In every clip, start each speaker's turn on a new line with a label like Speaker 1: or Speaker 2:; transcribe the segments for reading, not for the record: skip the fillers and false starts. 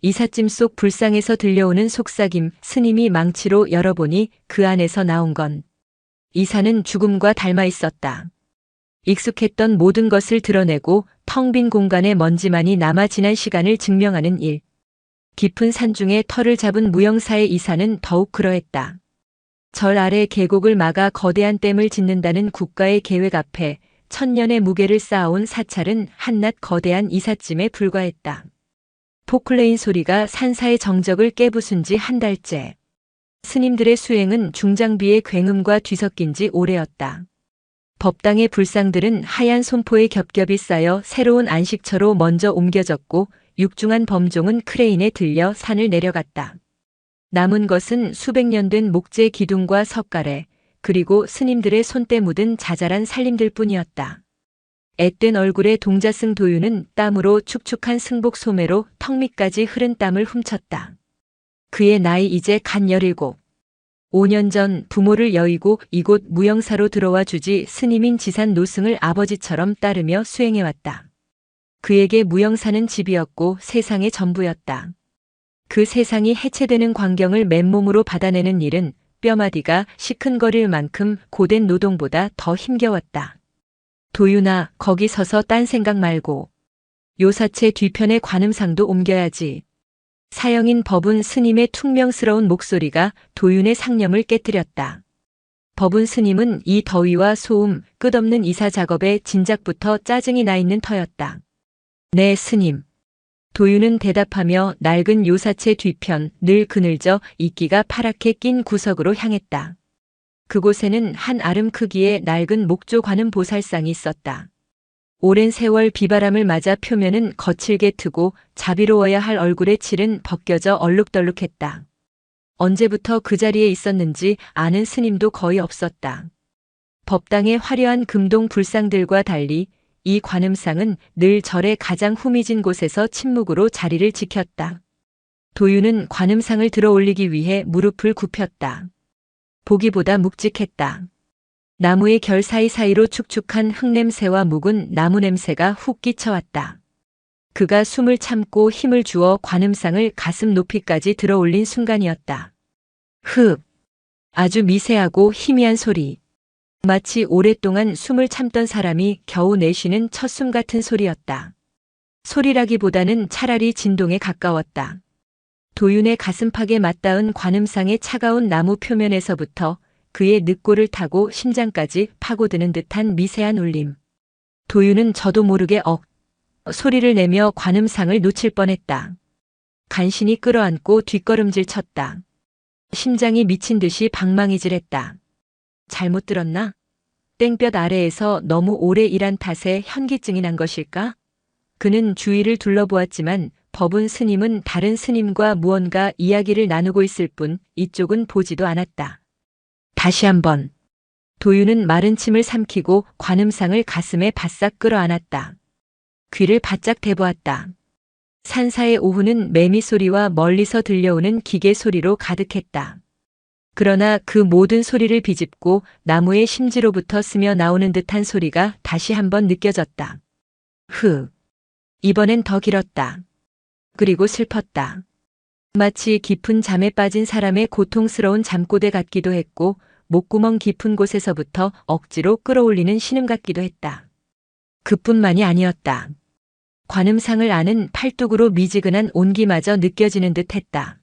Speaker 1: 이삿짐 속 불상에서 들려오는 속삭임, 스님이 망치로 열어보니 그 안에서 나온 건 이사는 죽음과 닮아 있었다. 익숙했던 모든 것을 드러내고 텅 빈 공간에 먼지만이 남아 지난 시간을 증명하는 일. 깊은 산중에 터를 잡은 무형사의 이사는 더욱 그러했다. 절 아래 계곡을 막아 거대한 댐을 짓는다는 국가의 계획 앞에 천년의 무게를 쌓아온 사찰은 한낱 거대한 이삿짐에 불과했다. 포클레인 소리가 산사의 정적을 깨부순 지 한 달째. 스님들의 수행은 중장비의 굉음과 뒤섞인 지 오래였다. 법당의 불상들은 하얀 손포에 겹겹이 쌓여 새로운 안식처로 먼저 옮겨졌고 육중한 범종은 크레인에 들려 산을 내려갔다. 남은 것은 수백 년 된 목재 기둥과 석가래, 그리고 스님들의 손때 묻은 자잘한 살림들 뿐이었다. 앳된 얼굴의 동자승 도유는 땀으로 축축한 승복 소매로 턱 밑까지 흐른 땀을 훔쳤다. 그의 나이 이제 간 17. 5년 전 부모를 여의고 이곳 무형사로 들어와 주지 스님인 지산 노승을 아버지처럼 따르며 수행해왔다. 그에게 무형사는 집이었고 세상의 전부였다. 그 세상이 해체되는 광경을 맨몸으로 받아내는 일은 뼈마디가 시큰거릴 만큼 고된 노동보다 더 힘겨웠다. 도윤아, 거기 서서 딴 생각 말고 요사체 뒤편의 관음상도 옮겨야지. 사형인 법운 스님의 퉁명스러운 목소리가 도윤의 상념을 깨뜨렸다. 법운 스님은 이 더위와 소음, 끝없는 이사 작업에 진작부터 짜증이 나 있는 터였다. 네, 스님. 도윤은 대답하며 낡은 요사체 뒤편 늘 그늘져 이끼가 파랗게 낀 구석으로 향했다. 그곳에는 한 아름 크기의 낡은 목조 관음 보살상이 있었다. 오랜 세월 비바람을 맞아 표면은 거칠게 트고 자비로워야 할 얼굴의 칠은 벗겨져 얼룩덜룩했다. 언제부터 그 자리에 있었는지 아는 스님도 거의 없었다. 법당의 화려한 금동 불상들과 달리 이 관음상은 늘 절의 가장 후미진 곳에서 침묵으로 자리를 지켰다. 도윤은 관음상을 들어 올리기 위해 무릎을 굽혔다. 보기보다 묵직했다. 나무의 결 사이사이로 축축한 흙냄새와 묵은 나무 냄새가 훅 끼쳐왔다. 그가 숨을 참고 힘을 주어 관음상을 가슴 높이까지 들어 올린 순간이었다. 흡! 아주 미세하고 희미한 소리. 마치 오랫동안 숨을 참던 사람이 겨우 내쉬는 첫 숨 같은 소리였다. 소리라기보다는 차라리 진동에 가까웠다. 도윤의 가슴팍에 맞닿은 관음상의 차가운 나무 표면에서부터 그의 늑골을 타고 심장까지 파고드는 듯한 미세한 울림. 도윤은 저도 모르게 소리를 내며 관음상을 놓칠 뻔했다. 간신히 끌어안고 뒷걸음질 쳤다. 심장이 미친 듯이 방망이질했다. 잘못 들었나? 땡볕 아래에서 너무 오래 일한 탓에 현기증이 난 것일까? 그는 주위를 둘러보았지만 법운 스님은 다른 스님과 무언가 이야기를 나누고 있을 뿐 이쪽은 보지도 않았다. 다시 한번. 도윤은 마른 침을 삼키고 관음상을 가슴에 바싹 끌어안았다. 귀를 바짝 대보았다. 산사의 오후는 매미 소리와 멀리서 들려오는 기계 소리로 가득했다. 그러나 그 모든 소리를 비집고 나무의 심지로부터 스며 나오는 듯한 소리가 다시 한번 느껴졌다. 이번엔 더 길었다. 그리고 슬펐다. 마치 깊은 잠에 빠진 사람의 고통스러운 잠꼬대 같기도 했고 목구멍 깊은 곳에서부터 억지로 끌어올리는 신음 같기도 했다. 그뿐만이 아니었다. 관음상을 아는 팔뚝으로 미지근한 온기마저 느껴지는 듯 했다.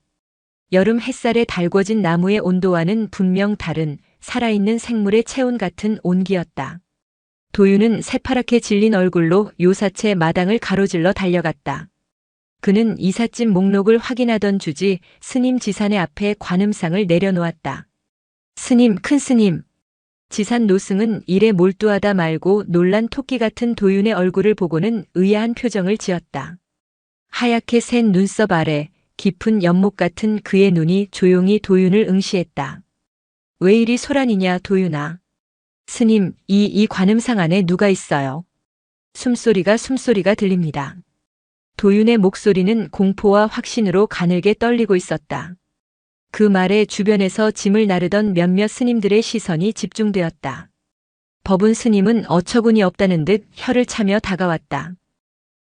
Speaker 1: 여름 햇살에 달궈진 나무의 온도와는 분명 다른 살아있는 생물의 체온 같은 온기였다. 도윤은 새파랗게 질린 얼굴로 요사체 마당을 가로질러 달려갔다. 그는 이삿짐 목록을 확인하던 주지 스님 지산의 앞에 관음상을 내려놓았다. 스님, 큰 스님. 지산 노승은 일에 몰두하다 말고 놀란 토끼 같은 도윤의 얼굴을 보고는 의아한 표정을 지었다. 하얗게 샌 눈썹 아래 깊은 연못 같은 그의 눈이 조용히 도윤을 응시했다. 왜 이리 소란이냐, 도윤아. 스님, 이 관음상 안에 누가 있어요? 숨소리가 들립니다. 도윤의 목소리는 공포와 확신으로 가늘게 떨리고 있었다. 그 말에 주변에서 짐을 나르던 몇몇 스님들의 시선이 집중되었다. 법운 스님은 어처구니 없다는 듯 혀를 차며 다가왔다.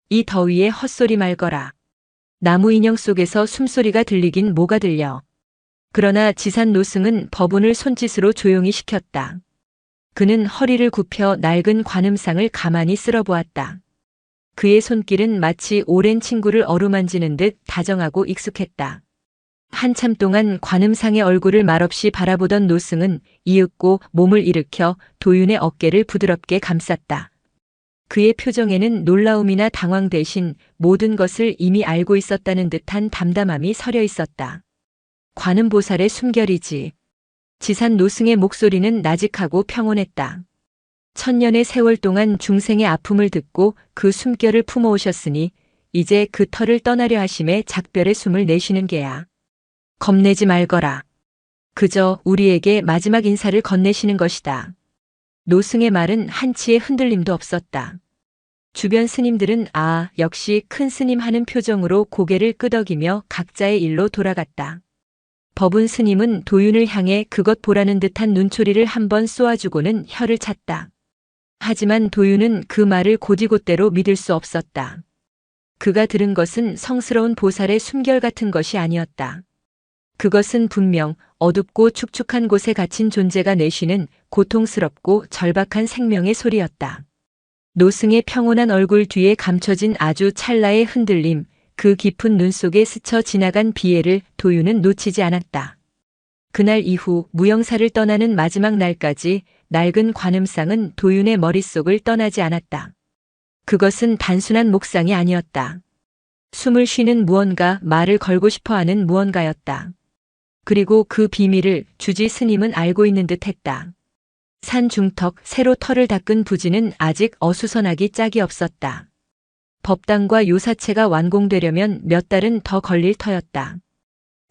Speaker 1: 이 더위에 헛소리 말거라. 나무 인형 속에서 숨소리가 들리긴 뭐가 들려. 그러나 지산 노승은 법운을 손짓으로 조용히 시켰다. 그는 허리를 굽혀 낡은 관음상을 가만히 쓸어보았다. 그의 손길은 마치 오랜 친구를 어루만지는 듯 다정하고 익숙했다. 한참 동안 관음상의 얼굴을 말없이 바라보던 노승은 이윽고 몸을 일으켜 도윤의 어깨를 부드럽게 감쌌다. 그의 표정에는 놀라움이나 당황 대신 모든 것을 이미 알고 있었다는 듯한 담담함이 서려 있었다. 관음보살의 숨결이지. 지산 노승의 목소리는 나직하고 평온했다. 천년의 세월 동안 중생의 아픔을 듣고 그 숨결을 품어오셨으니 이제 그 터를 떠나려 하심에 작별의 숨을 내쉬는 게야. 겁내지 말거라. 그저 우리에게 마지막 인사를 건네시는 것이다. 노승의 말은 한치의 흔들림도 없었다. 주변 스님들은 역시 큰 스님 하는 표정으로 고개를 끄덕이며 각자의 일로 돌아갔다. 법운 스님은 도윤을 향해 그것 보라는 듯한 눈초리를 한번 쏘아주고는 혀를 찼다. 하지만 도윤은 그 말을 곧이곧대로 믿을 수 없었다. 그가 들은 것은 성스러운 보살의 숨결 같은 것이 아니었다. 그것은 분명 어둡고 축축한 곳에 갇힌 존재가 내쉬는 고통스럽고 절박한 생명의 소리였다. 노승의 평온한 얼굴 뒤에 감춰진 아주 찰나의 흔들림, 그 깊은 눈 속에 스쳐 지나간 비애를 도윤은 놓치지 않았다. 그날 이후 무영사를 떠나는 마지막 날까지 낡은 관음상은 도윤의 머릿속을 떠나지 않았다. 그것은 단순한 목상이 아니었다. 숨을 쉬는 무언가, 말을 걸고 싶어하는 무언가였다. 그리고 그 비밀을 주지 스님은 알고 있는 듯 했다. 산 중턱 새로 털을 닦은 부지는 아직 어수선하기 짝이 없었다. 법당과 요사체가 완공되려면 몇 달은 더 걸릴 터였다.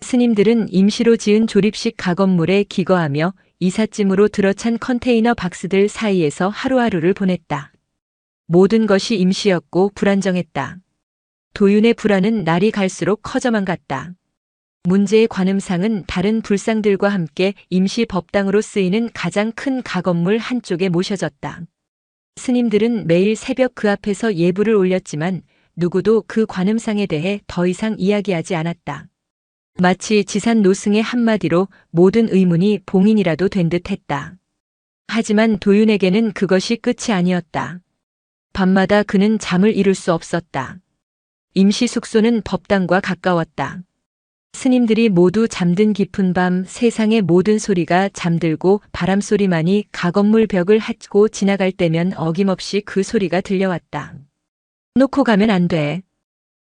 Speaker 1: 스님들은 임시로 지은 조립식 가건물에 기거하며 이삿짐으로 들어찬 컨테이너 박스들 사이에서 하루하루를 보냈다. 모든 것이 임시였고 불안정했다. 도윤의 불안은 날이 갈수록 커져만 갔다. 문제의 관음상은 다른 불상들과 함께 임시 법당으로 쓰이는 가장 큰 가건물 한쪽에 모셔졌다. 스님들은 매일 새벽 그 앞에서 예불을 올렸지만 누구도 그 관음상에 대해 더 이상 이야기하지 않았다. 마치 지산 노승의 한마디로 모든 의문이 봉인이라도 된 듯 했다. 하지만 도윤에게는 그것이 끝이 아니었다. 밤마다 그는 잠을 이룰 수 없었다. 임시 숙소는 법당과 가까웠다. 스님들이 모두 잠든 깊은 밤 세상의 모든 소리가 잠들고 바람소리만이 가건물 벽을 핥고 지나갈 때면 어김없이 그 소리가 들려왔다. 놓고 가면 안 돼.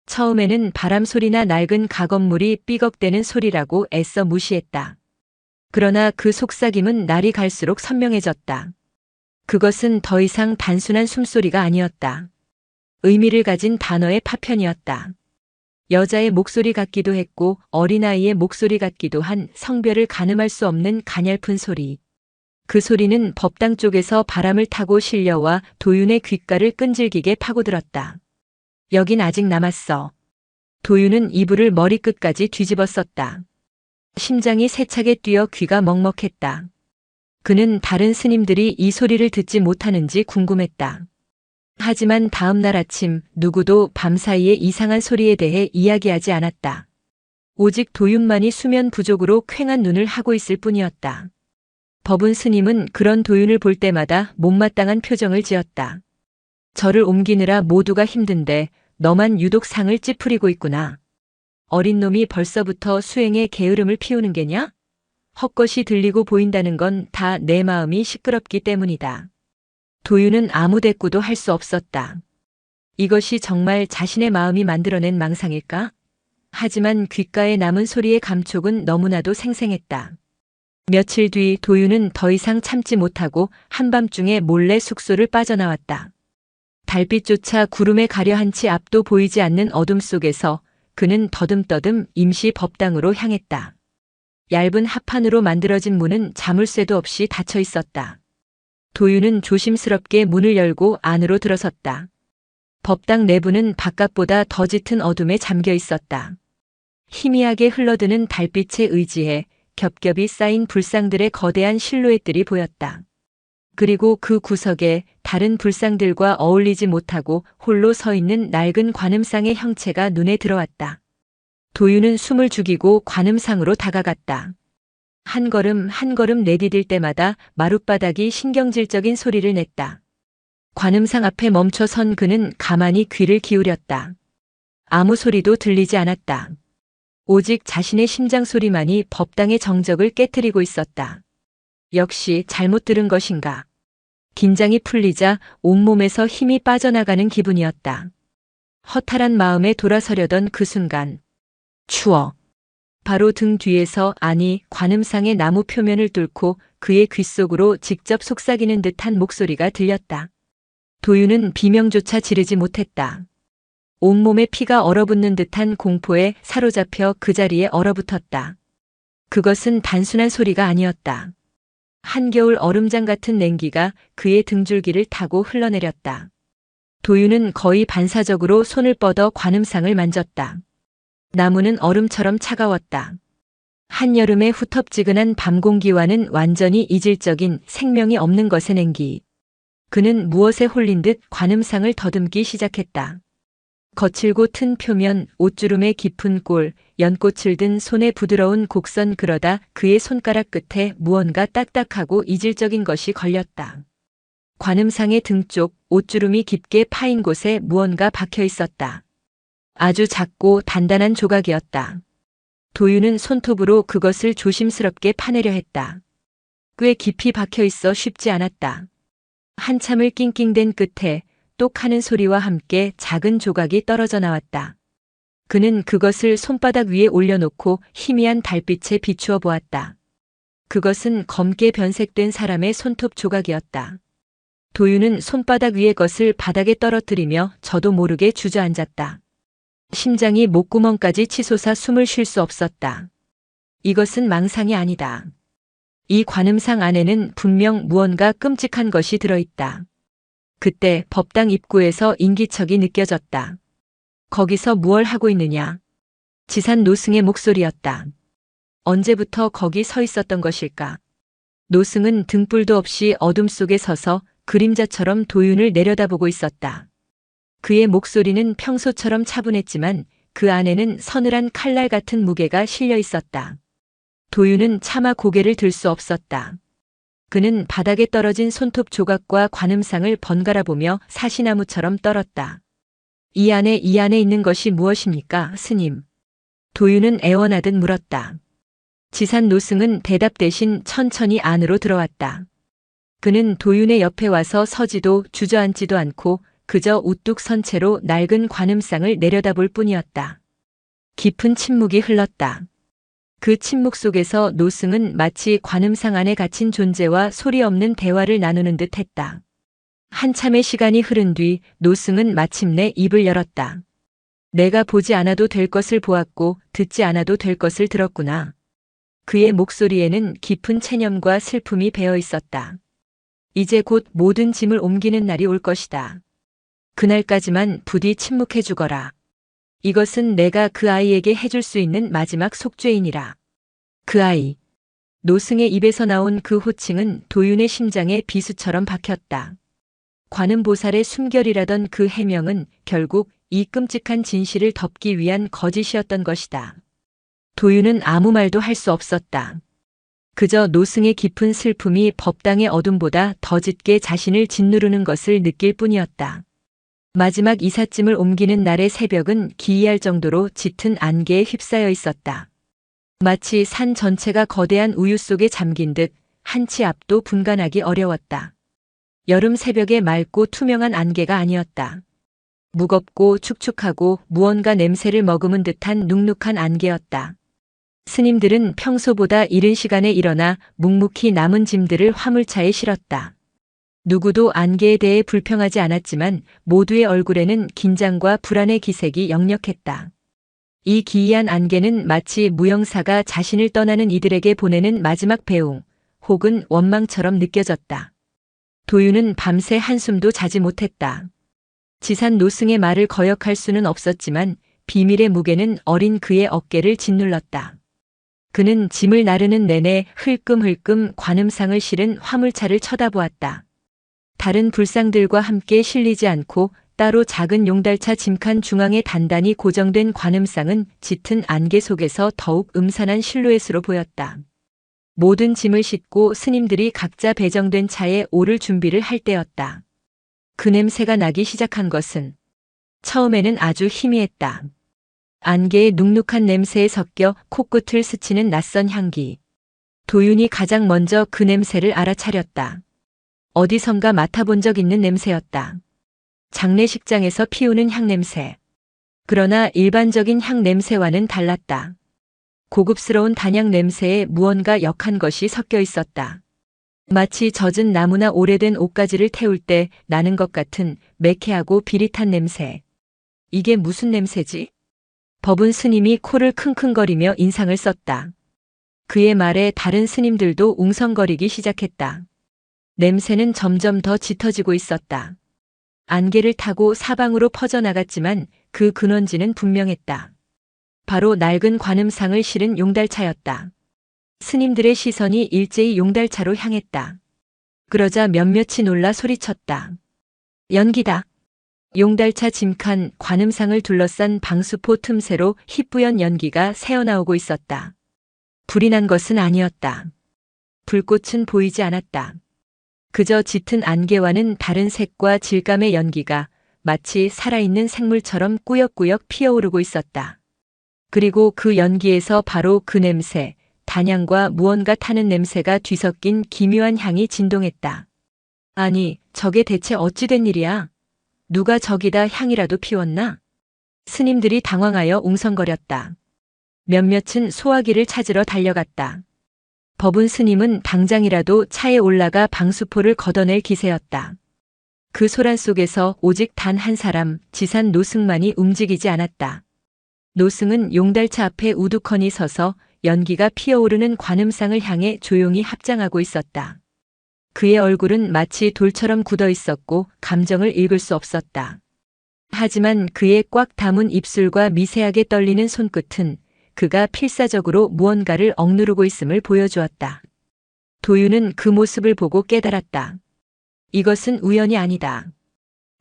Speaker 1: 처음에는 바람소리나 낡은 가건물이 삐걱대는 소리라고 애써 무시했다. 그러나 그 속삭임은 날이 갈수록 선명해졌다. 그것은 더 이상 단순한 숨소리가 아니었다. 의미를 가진 단어의 파편이었다. 여자의 목소리 같기도 했고 어린아이의 목소리 같기도 한 성별을 가늠할 수 없는 가냘픈 소리. 그 소리는 법당 쪽에서 바람을 타고 실려와 도윤의 귓가를 끈질기게 파고들었다. 여긴 아직 남았어. 도윤은 이불을 머리끝까지 뒤집었었다. 심장이 세차게 뛰어 귀가 먹먹했다. 그는 다른 스님들이 이 소리를 듣지 못하는지 궁금했다. 하지만 다음 날 아침 누구도 밤사이에 이상한 소리에 대해 이야기하지 않았다. 오직 도윤만이 수면 부족으로 퀭한 눈을 하고 있을 뿐이었다. 법운 스님은 그런 도윤을 볼 때마다 못마땅한 표정을 지었다. 절을 옮기느라 모두가 힘든데 너만 유독 상을 찌푸리고 있구나. 어린 놈이 벌써부터 수행에 게으름을 피우는 게냐? 헛것이 들리고 보인다는 건 다 내 마음이 시끄럽기 때문이다. 도윤은 아무 대꾸도 할 수 없었다. 이것이 정말 자신의 마음이 만들어낸 망상일까? 하지만 귓가에 남은 소리의 감촉은 너무나도 생생했다. 며칠 뒤 도윤은 더 이상 참지 못하고 한밤중에 몰래 숙소를 빠져나왔다. 달빛조차 구름에 가려 한 치 앞도 보이지 않는 어둠 속에서 그는 더듬더듬 임시 법당으로 향했다. 얇은 합판으로 만들어진 문은 자물쇠도 없이 닫혀 있었다. 도윤은 조심스럽게 문을 열고 안으로 들어섰다. 법당 내부는 바깥보다 더 짙은 어둠에 잠겨 있었다. 희미하게 흘러드는 달빛에 의지해 겹겹이 쌓인 불상들의 거대한 실루엣들이 보였다. 그리고 그 구석에 다른 불상들과 어울리지 못하고 홀로 서 있는 낡은 관음상의 형체가 눈에 들어왔다. 도윤은 숨을 죽이고 관음상으로 다가갔다. 한 걸음 한 걸음 내디딜 때마다 마룻바닥이 신경질적인 소리를 냈다. 관음상 앞에 멈춰 선 그는 가만히 귀를 기울였다. 아무 소리도 들리지 않았다. 오직 자신의 심장 소리만이 법당의 정적을 깨트리고 있었다. 역시 잘못 들은 것인가. 긴장이 풀리자 온몸에서 힘이 빠져나가는 기분이었다. 허탈한 마음에 돌아서려던 그 순간. 추워. 바로 등 뒤에서, 아니 관음상의 나무 표면을 뚫고 그의 귓속으로 직접 속삭이는 듯한 목소리가 들렸다. 도윤은 비명조차 지르지 못했다. 온몸에 피가 얼어붙는 듯한 공포에 사로잡혀 그 자리에 얼어붙었다. 그것은 단순한 소리가 아니었다. 한겨울 얼음장 같은 냉기가 그의 등줄기를 타고 흘러내렸다. 도윤은 거의 반사적으로 손을 뻗어 관음상을 만졌다. 나무는 얼음처럼 차가웠다. 한여름의 후텁지근한 밤 공기와는 완전히 이질적인 생명이 없는 것의 냉기. 그는 무엇에 홀린 듯 관음상을 더듬기 시작했다. 거칠고 튼 표면, 옷주름의 깊은 꼴, 연꽃을 든 손의 부드러운 곡선, 그러다 그의 손가락 끝에 무언가 딱딱하고 이질적인 것이 걸렸다. 관음상의 등 쪽, 옷주름이 깊게 파인 곳에 무언가 박혀 있었다. 아주 작고 단단한 조각이었다. 도윤은 손톱으로 그것을 조심스럽게 파내려 했다. 꽤 깊이 박혀 있어 쉽지 않았다. 한참을 낑낑댄 끝에 똑 하는 소리와 함께 작은 조각이 떨어져 나왔다. 그는 그것을 손바닥 위에 올려놓고 희미한 달빛에 비추어 보았다. 그것은 검게 변색된 사람의 손톱 조각이었다. 도윤은 손바닥 위의 것을 바닥에 떨어뜨리며 저도 모르게 주저앉았다. 심장이 목구멍까지 치솟아 숨을 쉴 수 없었다. 이것은 망상이 아니다. 이 관음상 안에는 분명 무언가 끔찍한 것이 들어있다. 그때 법당 입구에서 인기척이 느껴졌다. 거기서 무얼 하고 있느냐? 지산 노승의 목소리였다. 언제부터 거기 서 있었던 것일까? 노승은 등불도 없이 어둠 속에 서서 그림자처럼 도윤을 내려다보고 있었다. 그의 목소리는 평소처럼 차분했지만 그 안에는 서늘한 칼날 같은 무게가 실려 있었다. 도윤은 차마 고개를 들 수 없었다. 그는 바닥에 떨어진 손톱 조각과 관음상을 번갈아 보며 사시나무처럼 떨었다. 이 안에 있는 것이 무엇입니까, 스님? 도윤은 애원하듯 물었다. 지산 노승은 대답 대신 천천히 안으로 들어왔다. 그는 도윤의 옆에 와서 서지도 주저앉지도 않고 그저 우뚝 선 채로 낡은 관음상을 내려다볼 뿐이었다. 깊은 침묵이 흘렀다. 그 침묵 속에서 노승은 마치 관음상 안에 갇힌 존재와 소리 없는 대화를 나누는 듯 했다. 한참의 시간이 흐른 뒤 노승은 마침내 입을 열었다. 내가 보지 않아도 될 것을 보았고 듣지 않아도 될 것을 들었구나. 그의 목소리에는 깊은 체념과 슬픔이 배어 있었다. 이제 곧 모든 짐을 옮기는 날이 올 것이다. 그날까지만 부디 침묵해 주거라. 이것은 내가 그 아이에게 해줄 수 있는 마지막 속죄이니라. 그 아이. 노승의 입에서 나온 그 호칭은 도윤의 심장에 비수처럼 박혔다. 관음보살의 숨결이라던 그 해명은 결국 이 끔찍한 진실을 덮기 위한 거짓이었던 것이다. 도윤은 아무 말도 할 수 없었다. 그저 노승의 깊은 슬픔이 법당의 어둠보다 더 짙게 자신을 짓누르는 것을 느낄 뿐이었다. 마지막 이삿짐을 옮기는 날의 새벽은 기이할 정도로 짙은 안개에 휩싸여 있었다. 마치 산 전체가 거대한 우유 속에 잠긴 듯 한 치 앞도 분간하기 어려웠다. 여름 새벽의 맑고 투명한 안개가 아니었다. 무겁고 축축하고 무언가 냄새를 머금은 듯한 눅눅한 안개였다. 스님들은 평소보다 이른 시간에 일어나 묵묵히 남은 짐들을 화물차에 실었다. 누구도 안개에 대해 불평하지 않았지만 모두의 얼굴에는 긴장과 불안의 기색이 역력했다. 이 기이한 안개는 마치 무형사가 자신을 떠나는 이들에게 보내는 마지막 배웅 혹은 원망처럼 느껴졌다. 도윤은 밤새 한숨도 자지 못했다. 지산 노승의 말을 거역할 수는 없었지만 비밀의 무게는 어린 그의 어깨를 짓눌렀다. 그는 짐을 나르는 내내 흘끔흘끔 관음상을 실은 화물차를 쳐다보았다. 다른 불상들과 함께 실리지 않고 따로 작은 용달차 짐칸 중앙에 단단히 고정된 관음상은 짙은 안개 속에서 더욱 음산한 실루엣으로 보였다. 모든 짐을 싣고 스님들이 각자 배정된 차에 오를 준비를 할 때였다. 그 냄새가 나기 시작한 것은 처음에는 아주 희미했다. 안개의 눅눅한 냄새에 섞여 코끝을 스치는 낯선 향기. 도윤이 가장 먼저 그 냄새를 알아차렸다. 어디선가 맡아본 적 있는 냄새였다. 장례식장에서 피우는 향냄새. 그러나 일반적인 향냄새와는 달랐다. 고급스러운 단향 냄새에 무언가 역한 것이 섞여 있었다. 마치 젖은 나무나 오래된 옷가지를 태울 때 나는 것 같은 매캐하고 비릿한 냄새. 이게 무슨 냄새지? 법운 스님이 코를 킁킁거리며 인상을 썼다. 그의 말에 다른 스님들도 웅성거리기 시작했다. 냄새는 점점 더 짙어지고 있었다. 안개를 타고 사방으로 퍼져나갔지만 그 근원지는 분명했다. 바로 낡은 관음상을 실은 용달차였다. 스님들의 시선이 일제히 용달차로 향했다. 그러자 몇몇이 놀라 소리쳤다. 연기다. 용달차 짐칸 관음상을 둘러싼 방수포 틈새로 희뿌연 연기가 새어나오고 있었다. 불이 난 것은 아니었다. 불꽃은 보이지 않았다. 그저 짙은 안개와는 다른 색과 질감의 연기가 마치 살아있는 생물처럼 꾸역꾸역 피어오르고 있었다. 그리고 그 연기에서 바로 그 냄새, 단향과 무언가 타는 냄새가 뒤섞인 기묘한 향이 진동했다. 아니, 저게 대체 어찌 된 일이야? 누가 저기다 향이라도 피웠나? 스님들이 당황하여 웅성거렸다. 몇몇은 소화기를 찾으러 달려갔다. 법운 스님은 당장이라도 차에 올라가 방수포를 걷어낼 기세였다. 그 소란 속에서 오직 단 한 사람, 지산 노승만이 움직이지 않았다. 노승은 용달차 앞에 우두커니 서서 연기가 피어오르는 관음상을 향해 조용히 합장하고 있었다. 그의 얼굴은 마치 돌처럼 굳어 있었고 감정을 읽을 수 없었다. 하지만 그의 꽉 담은 입술과 미세하게 떨리는 손끝은 그가 필사적으로 무언가를 억누르고 있음을 보여주었다. 도윤은 그 모습을 보고 깨달았다. 이것은 우연이 아니다.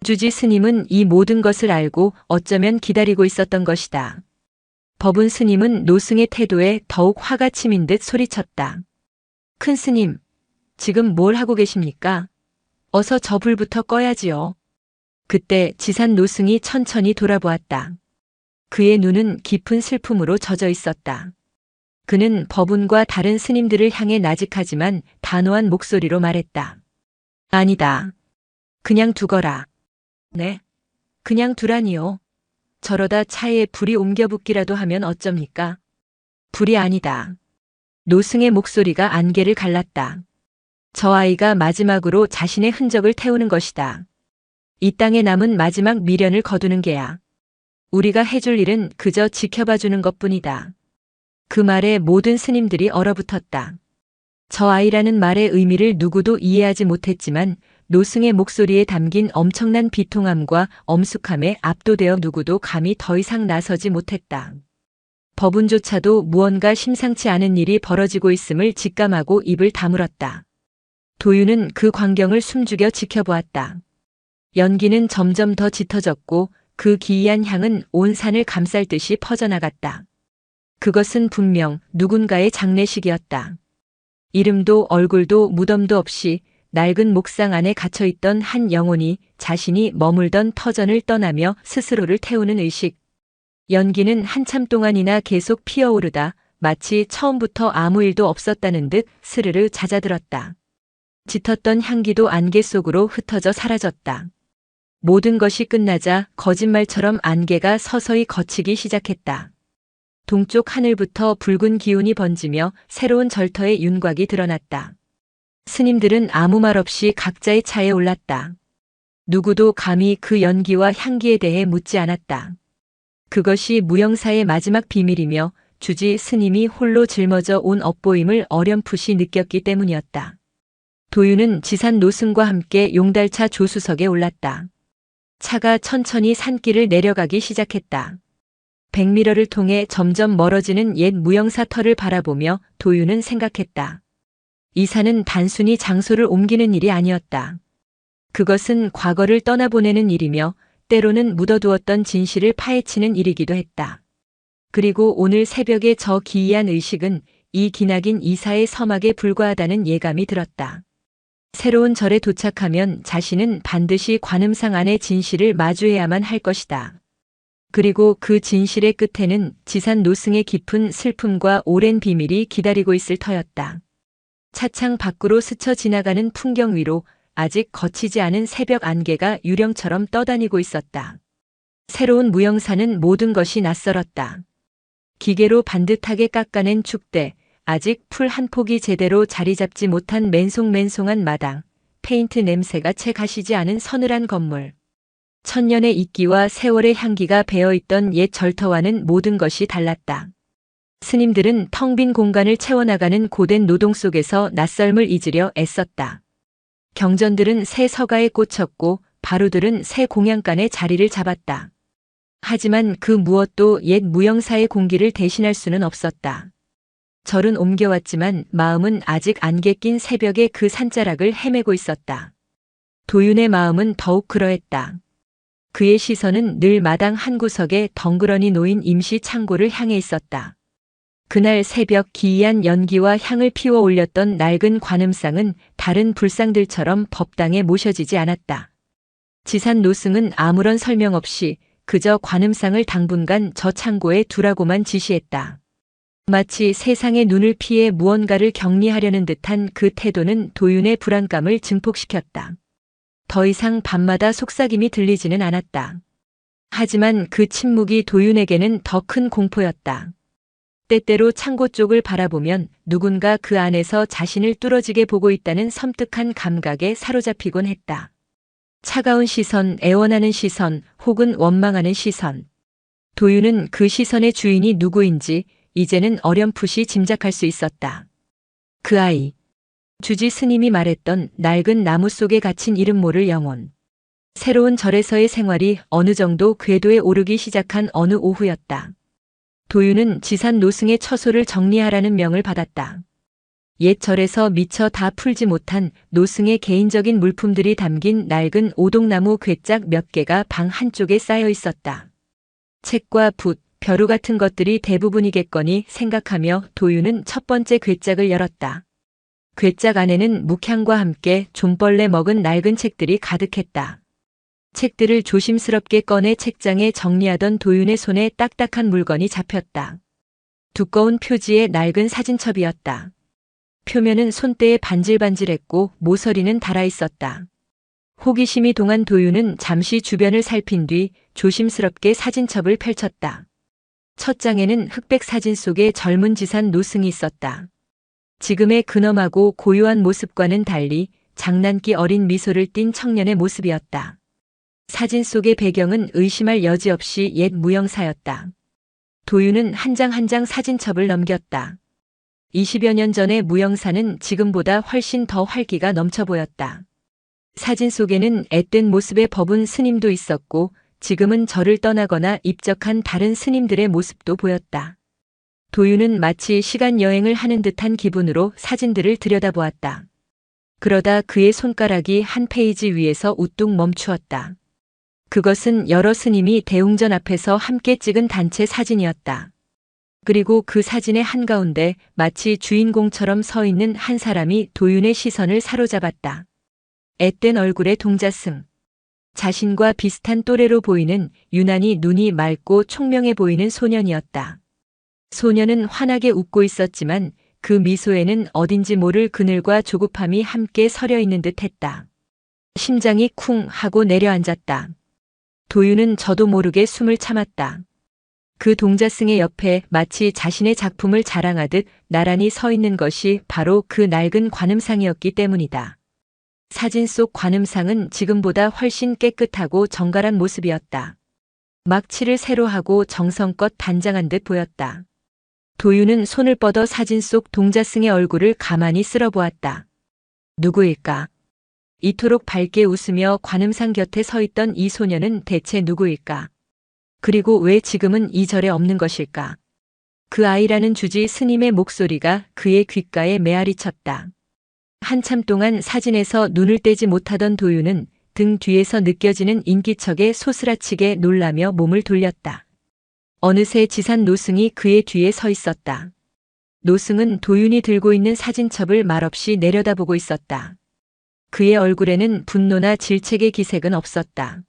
Speaker 1: 주지 스님은 이 모든 것을 알고 어쩌면 기다리고 있었던 것이다. 법운 스님은 노승의 태도에 더욱 화가 치민 듯 소리쳤다. 큰 스님, 지금 뭘 하고 계십니까? 어서 저 불부터 꺼야지요. 그때 지산 노승이 천천히 돌아보았다. 그의 눈은 깊은 슬픔으로 젖어 있었다. 그는 법운과 다른 스님들을 향해 나직하지만 단호한 목소리로 말했다. 아니다. 그냥 두거라. 네. 그냥 두라니요. 저러다 차에 불이 옮겨붙기라도 하면 어쩝니까? 불이 아니다. 노승의 목소리가 안개를 갈랐다. 저 아이가 마지막으로 자신의 흔적을 태우는 것이다. 이 땅에 남은 마지막 미련을 거두는 게야. 우리가 해줄 일은 그저 지켜봐주는 것뿐이다. 그 말에 모든 스님들이 얼어붙었다. 저 아이라는 말의 의미를 누구도 이해하지 못했지만 노승의 목소리에 담긴 엄청난 비통함과 엄숙함에 압도되어 누구도 감히 더 이상 나서지 못했다. 법운조차도 무언가 심상치 않은 일이 벌어지고 있음을 직감하고 입을 다물었다. 도윤은 그 광경을 숨죽여 지켜보았다. 연기는 점점 더 짙어졌고 그 기이한 향은 온 산을 감쌀 듯이 퍼져나갔다. 그것은 분명 누군가의 장례식이었다. 이름도 얼굴도 무덤도 없이 낡은 목상 안에 갇혀있던 한 영혼이 자신이 머물던 터전을 떠나며 스스로를 태우는 의식. 연기는 한참 동안이나 계속 피어오르다 마치 처음부터 아무 일도 없었다는 듯 스르르 잦아들었다. 짙었던 향기도 안개 속으로 흩어져 사라졌다. 모든 것이 끝나자 거짓말처럼 안개가 서서히 걷히기 시작했다. 동쪽 하늘부터 붉은 기운이 번지며 새로운 절터의 윤곽이 드러났다. 스님들은 아무 말 없이 각자의 차에 올랐다. 누구도 감히 그 연기와 향기에 대해 묻지 않았다. 그것이 무영사의 마지막 비밀이며 주지 스님이 홀로 짊어져 온 업보임을 어렴풋이 느꼈기 때문이었다. 도윤은 지산 노승과 함께 용달차 조수석에 올랐다. 차가 천천히 산길을 내려가기 시작했다. 백미러를 통해 점점 멀어지는 옛 무영사 터를 바라보며 도윤은 생각했다. 이 산은 단순히 장소를 옮기는 일이 아니었다. 그것은 과거를 떠나보내는 일이며 때로는 묻어두었던 진실을 파헤치는 일이기도 했다. 그리고 오늘 새벽의 저 기이한 의식은 이 기나긴 이사의 서막에 불과하다는 예감이 들었다. 새로운 절에 도착하면 자신은 반드시 관음상 안의 진실을 마주해야만 할 것이다. 그리고 그 진실의 끝에는 지산 노승의 깊은 슬픔과 오랜 비밀이 기다리고 있을 터였다. 차창 밖으로 스쳐 지나가는 풍경 위로 아직 거치지 않은 새벽 안개가 유령처럼 떠다니고 있었다. 새로운 무형사는 모든 것이 낯설었다. 기계로 반듯하게 깎아낸 축대, 아직 풀 한 폭이 제대로 자리 잡지 못한 맨송맨송한 마당, 페인트 냄새가 채 가시지 않은 서늘한 건물. 천년의 이끼와 세월의 향기가 배어있던 옛 절터와는 모든 것이 달랐다. 스님들은 텅 빈 공간을 채워나가는 고된 노동 속에서 낯설음을 잊으려 애썼다. 경전들은 새 서가에 꽂혔고 바루들은 새 공양간에 자리를 잡았다. 하지만 그 무엇도 옛 무형사의 공기를 대신할 수는 없었다. 절은 옮겨왔지만 마음은 아직 안개 낀 새벽의 그 산자락을 헤매고 있었다. 도윤의 마음은 더욱 그러했다. 그의 시선은 늘 마당 한 구석에 덩그러니 놓인 임시 창고를 향해 있었다. 그날 새벽 기이한 연기와 향을 피워 올렸던 낡은 관음상은 다른 불상들처럼 법당에 모셔지지 않았다. 지산 노승은 아무런 설명 없이 그저 관음상을 당분간 저 창고에 두라고만 지시했다. 마치 세상의 눈을 피해 무언가를 격리하려는 듯한 그 태도는 도윤의 불안감을 증폭시켰다. 더 이상 밤마다 속삭임이 들리지는 않았다. 하지만 그 침묵이 도윤에게는 더 큰 공포였다. 때때로 창고 쪽을 바라보면 누군가 그 안에서 자신을 뚫어지게 보고 있다는 섬뜩한 감각에 사로잡히곤 했다. 차가운 시선, 애원하는 시선, 혹은 원망하는 시선. 도윤은 그 시선의 주인이 누구인지 이제는 어렴풋이 짐작할 수 있었다. 그 아이. 주지 스님이 말했던 낡은 나무 속에 갇힌 이름 모를 영혼. 새로운 절에서의 생활이 어느 정도 궤도에 오르기 시작한 어느 오후였다. 도윤은 지산 노승의 처소를 정리하라는 명을 받았다. 옛 절에서 미처 다 풀지 못한 노승의 개인적인 물품들이 담긴 낡은 오동나무 괴짝 몇 개가 방 한쪽에 쌓여 있었다. 책과 붓, 벼루 같은 것들이 대부분이겠거니 생각하며 도윤은 첫 번째 괴짝을 열었다. 괴짝 안에는 묵향과 함께 좀벌레 먹은 낡은 책들이 가득했다. 책들을 조심스럽게 꺼내 책장에 정리하던 도윤의 손에 딱딱한 물건이 잡혔다. 두꺼운 표지의 낡은 사진첩이었다. 표면은 손때에 반질반질했고 모서리는 달아 있었다. 호기심이 동한 도윤은 잠시 주변을 살핀 뒤 조심스럽게 사진첩을 펼쳤다. 첫 장에는 흑백 사진 속에 젊은 지산 노승이 있었다. 지금의 근엄하고 고요한 모습과는 달리 장난기 어린 미소를 띤 청년의 모습이었다. 사진 속의 배경은 의심할 여지 없이 옛 무형사였다. 도윤은 한 장 한 장 사진첩을 넘겼다. 20여 년 전의 무형사는 지금보다 훨씬 더 활기가 넘쳐 보였다. 사진 속에는 앳된 모습의 법운 스님도 있었고 지금은 절을 떠나거나 입적한 다른 스님들의 모습도 보였다. 도윤은 마치 시간 여행을 하는 듯한 기분으로 사진들을 들여다보았다. 그러다 그의 손가락이 한 페이지 위에서 우뚝 멈추었다. 그것은 여러 스님이 대웅전 앞에서 함께 찍은 단체 사진이었다. 그리고 그 사진의 한가운데 마치 주인공처럼 서 있는 한 사람이 도윤의 시선을 사로잡았다. 앳된 얼굴의 동자승. 자신과 비슷한 또래로 보이는 유난히 눈이 맑고 총명해 보이는 소년이었다. 소년은 환하게 웃고 있었지만 그 미소에는 어딘지 모를 그늘과 조급함이 함께 서려 있는 듯 했다. 심장이 쿵 하고 내려앉았다. 도윤은 저도 모르게 숨을 참았다. 그 동자승의 옆에 마치 자신의 작품을 자랑하듯 나란히 서 있는 것이 바로 그 낡은 관음상이었기 때문이다. 사진 속 관음상은 지금보다 훨씬 깨끗하고 정갈한 모습이었다. 막 칠을 새로 하고 정성껏 단장한 듯 보였다. 도윤은 손을 뻗어 사진 속 동자승의 얼굴을 가만히 쓸어보았다. 누구일까? 이토록 밝게 웃으며 관음상 곁에 서 있던 이 소녀는 대체 누구일까? 그리고 왜 지금은 이 절에 없는 것일까? 그 아이라는 주지 스님의 목소리가 그의 귓가에 메아리 쳤다. 한참 동안 사진에서 눈을 떼지 못하던 도윤은 등 뒤에서 느껴지는 인기척에 소스라치게 놀라며 몸을 돌렸다. 어느새 지산 노승이 그의 뒤에 서 있었다. 노승은 도윤이 들고 있는 사진첩을 말없이 내려다보고 있었다. 그의 얼굴에는 분노나 질책의 기색은 없었다.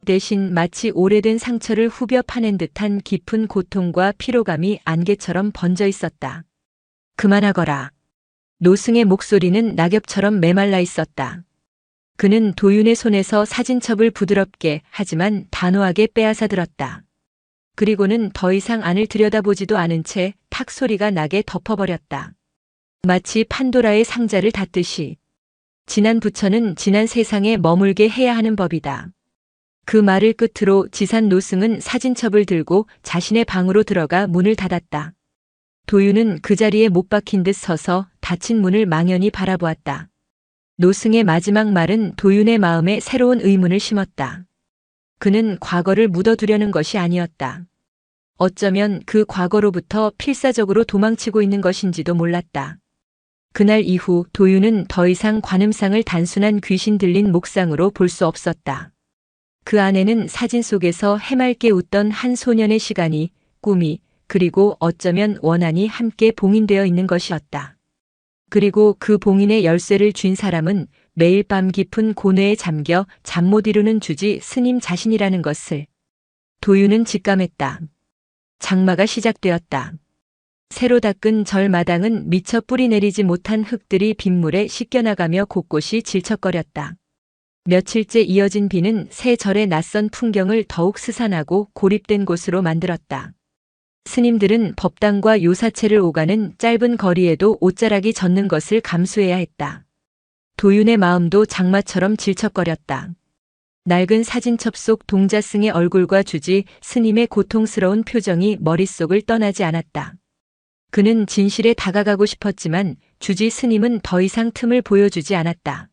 Speaker 1: 대신 마치 오래된 상처를 후벼 파낸 듯한 깊은 고통과 피로감이 안개처럼 번져 있었다. 그만하거라. 노승의 목소리는 낙엽처럼 메말라 있었다. 그는 도윤의 손에서 사진첩을 부드럽게 하지만 단호하게 빼앗아 들었다. 그리고는 더 이상 안을 들여다보지도 않은 채 탁 소리가 나게 덮어버렸다. 마치 판도라의 상자를 닫듯이. 지난 부처는 지난 세상에 머물게 해야 하는 법이다. 그 말을 끝으로 지산 노승은 사진첩을 들고 자신의 방으로 들어가 문을 닫았다. 도윤은 그 자리에 못 박힌 듯 서서 닫힌 문을 망연히 바라보았다. 노승의 마지막 말은 도윤의 마음에 새로운 의문을 심었다. 그는 과거를 묻어두려는 것이 아니었다. 어쩌면 그 과거로부터 필사적으로 도망치고 있는 것인지도 몰랐다. 그날 이후 도윤은 더 이상 관음상을 단순한 귀신 들린 목상으로 볼 수 없었다. 그 안에는 사진 속에서 해맑게 웃던 한 소년의 시간이, 꿈이, 그리고 어쩌면 원한이 함께 봉인되어 있는 것이었다. 그리고 그 봉인의 열쇠를 쥔 사람은 매일 밤 깊은 고뇌에 잠겨 잠 못 이루는 주지 스님 자신이라는 것을 도윤은 직감했다. 장마가 시작되었다. 새로 닦은 절마당은 미처 뿌리 내리지 못한 흙들이 빗물에 씻겨나가며 곳곳이 질척거렸다. 며칠째 이어진 비는 새 절의 낯선 풍경을 더욱 스산하고 고립된 곳으로 만들었다. 스님들은 법당과 요사체를 오가는 짧은 거리에도 옷자락이 젖는 것을 감수해야 했다. 도윤의 마음도 장마처럼 질척거렸다. 낡은 사진첩 속 동자승의 얼굴과 주지 스님의 고통스러운 표정이 머릿속을 떠나지 않았다. 그는 진실에 다가가고 싶었지만 주지 스님은 더 이상 틈을 보여주지 않았다.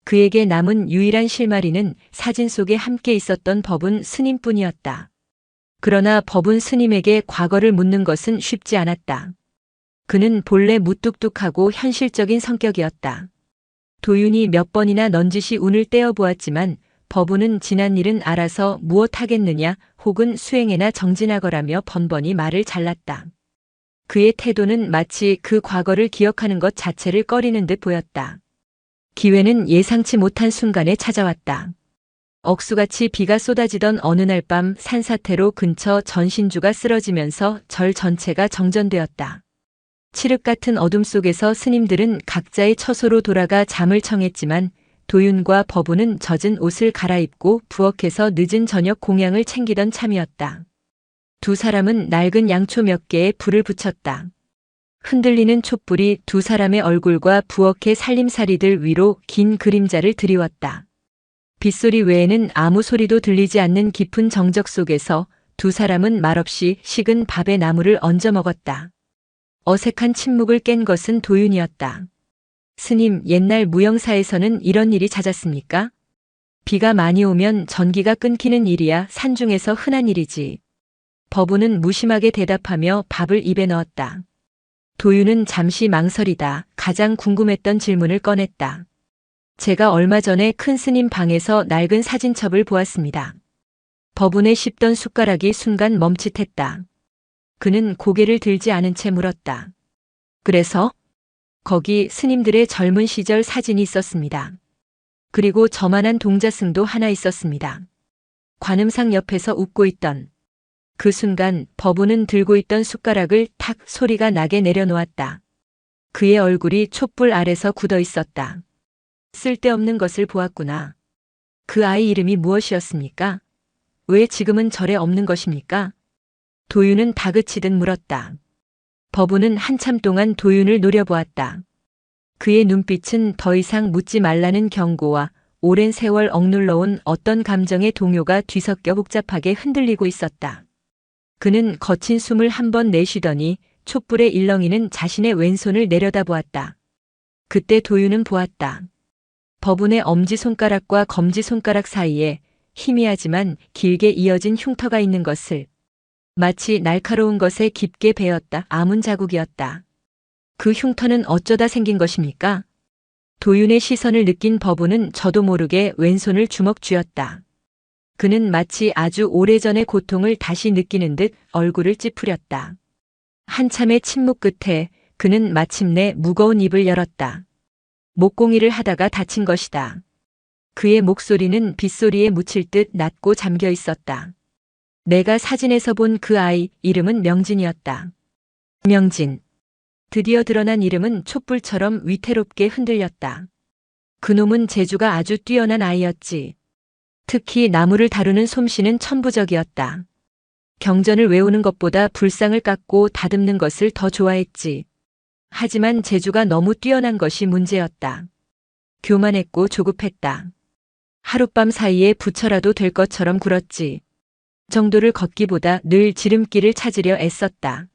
Speaker 1: 그에게 남은 유일한 실마리는 사진 속에 함께 있었던 법운 스님뿐이었다. 그러나 법운 스님에게 과거를 묻는 것은 쉽지 않았다. 그는 본래 무뚝뚝하고 현실적인 성격이었다. 도윤이 몇 번이나 넌지시 운을 떼어보았지만 법운은 지난 일은 알아서 무엇하겠느냐 혹은 수행에나 정진하거라며 번번이 말을 잘랐다. 그의 태도는 마치 그 과거를 기억하는 것 자체를 꺼리는 듯 보였다. 기회는 예상치 못한 순간에 찾아왔다. 억수같이 비가 쏟아지던 어느 날 밤 산사태로 근처 전신주가 쓰러지면서 절 전체가 정전되었다. 칠흑 같은 어둠 속에서 스님들은 각자의 처소로 돌아가 잠을 청했지만 도윤과 법운은 젖은 옷을 갈아입고 부엌에서 늦은 저녁 공양을 챙기던 참이었다. 두 사람은 낡은 양초 몇 개에 불을 붙였다. 흔들리는 촛불이 두 사람의 얼굴과 부엌의 살림살이들 위로 긴 그림자를 드리웠다. 빗소리 외에는 아무 소리도 들리지 않는 깊은 정적 속에서 두 사람은 말없이 식은 밥에 나물을 얹어 먹었다. 어색한 침묵을 깬 것은 도윤이었다. 스님, 옛날 무영사에서는 이런 일이 잦았습니까? 비가 많이 오면 전기가 끊기는 일이야 산중에서 흔한 일이지. 법운은 무심하게 대답하며 밥을 입에 넣었다. 도윤은 잠시 망설이다 가장 궁금했던 질문을 꺼냈다. 제가 얼마 전에 큰 스님 방에서 낡은 사진첩을 보았습니다. 법운에 씹던 숟가락이 순간 멈칫했다. 그는 고개를 들지 않은 채 물었다. 그래서? 거기 스님들의 젊은 시절 사진이 있었습니다. 그리고 저만한 동자승도 하나 있었습니다. 관음상 옆에서 웃고 있던. 그 순간 법운은 들고 있던 숟가락을 탁 소리가 나게 내려놓았다. 그의 얼굴이 촛불 아래서 굳어 있었다. 쓸데없는 것을 보았구나. 그 아이 이름이 무엇이었습니까? 왜 지금은 절에 없는 것입니까? 도윤은 다그치듯 물었다. 법운은 한참 동안 도윤을 노려보았다. 그의 눈빛은 더 이상 묻지 말라는 경고와 오랜 세월 억눌러온 어떤 감정의 동요가 뒤섞여 복잡하게 흔들리고 있었다. 그는 거친 숨을 한 번 내쉬더니 촛불의 일렁이는 자신의 왼손을 내려다보았다. 그때 도윤은 보았다. 법운의 엄지손가락과 검지손가락 사이에 희미하지만 길게 이어진 흉터가 있는 것을. 마치 날카로운 것에 깊게 베었다 아문 자국이었다. 그 흉터는 어쩌다 생긴 것입니까? 도윤의 시선을 느낀 법우는 저도 모르게 왼손을 주먹 쥐었다. 그는 마치 아주 오래전의 고통을 다시 느끼는 듯 얼굴을 찌푸렸다. 한참의 침묵 끝에 그는 마침내 무거운 입을 열었다. 목공이를 하다가 다친 것이다. 그의 목소리는 빗소리에 묻힐 듯 낮고 잠겨 있었다. 내가 사진에서 본 그 아이 이름은 명진이었다. 명진. 드디어 드러난 이름은 촛불처럼 위태롭게 흔들렸다. 그놈은 재주가 아주 뛰어난 아이였지. 특히 나무를 다루는 솜씨는 천부적이었다. 경전을 외우는 것보다 불상을 깎고 다듬는 것을 더 좋아했지. 하지만 재주가 너무 뛰어난 것이 문제였다. 교만했고 조급했다. 하룻밤 사이에 부처라도 될 것처럼 굴었지. 정도를 걷기보다 늘 지름길을 찾으려 애썼다.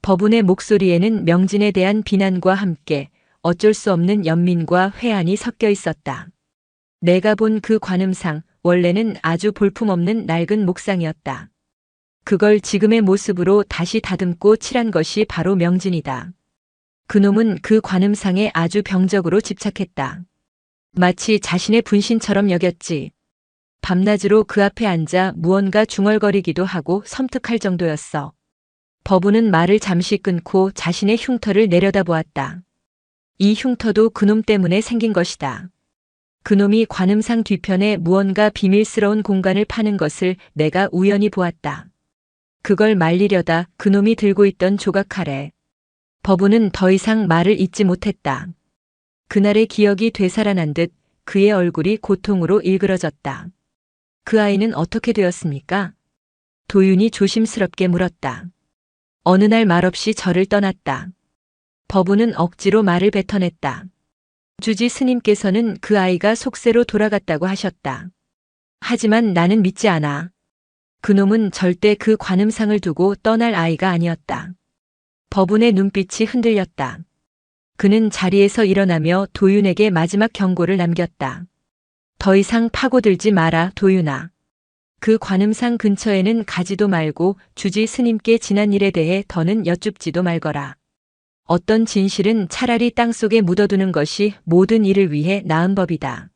Speaker 1: 법운의 목소리에는 명진에 대한 비난과 함께 어쩔 수 없는 연민과 회한이 섞여 있었다. 내가 본 그 관음상 원래는 아주 볼품없는 낡은 목상이었다. 그걸 지금의 모습으로 다시 다듬고 칠한 것이 바로 명진이다. 그놈은 그 관음상에 아주 병적으로 집착했다. 마치 자신의 분신처럼 여겼지. 밤낮으로 그 앞에 앉아 무언가 중얼거리기도 하고 섬뜩할 정도였어. 법우는 말을 잠시 끊고 자신의 흉터를 내려다보았다. 이 흉터도 그놈 때문에 생긴 것이다. 그놈이 관음상 뒤편에 무언가 비밀스러운 공간을 파는 것을 내가 우연히 보았다. 그걸 말리려다 그놈이 들고 있던 조각칼에. 법우는 더 이상 말을 잇지 못했다. 그날의 기억이 되살아난 듯 그의 얼굴이 고통으로 일그러졌다. 그 아이는 어떻게 되었습니까? 도윤이 조심스럽게 물었다. 어느 날 말없이 절을 떠났다. 법우는 억지로 말을 뱉어냈다. 주지 스님께서는 그 아이가 속세로 돌아갔다고 하셨다. 하지만 나는 믿지 않아. 그놈은 절대 그 관음상을 두고 떠날 아이가 아니었다. 법운의 눈빛이 흔들렸다. 그는 자리에서 일어나며 도윤에게 마지막 경고를 남겼다. 더 이상 파고들지 마라, 도윤아. 그 관음상 근처에는 가지도 말고 주지 스님께 지난 일에 대해 더는 여쭙지도 말거라. 어떤 진실은 차라리 땅속에 묻어두는 것이 모든 일을 위해 나은 법이다.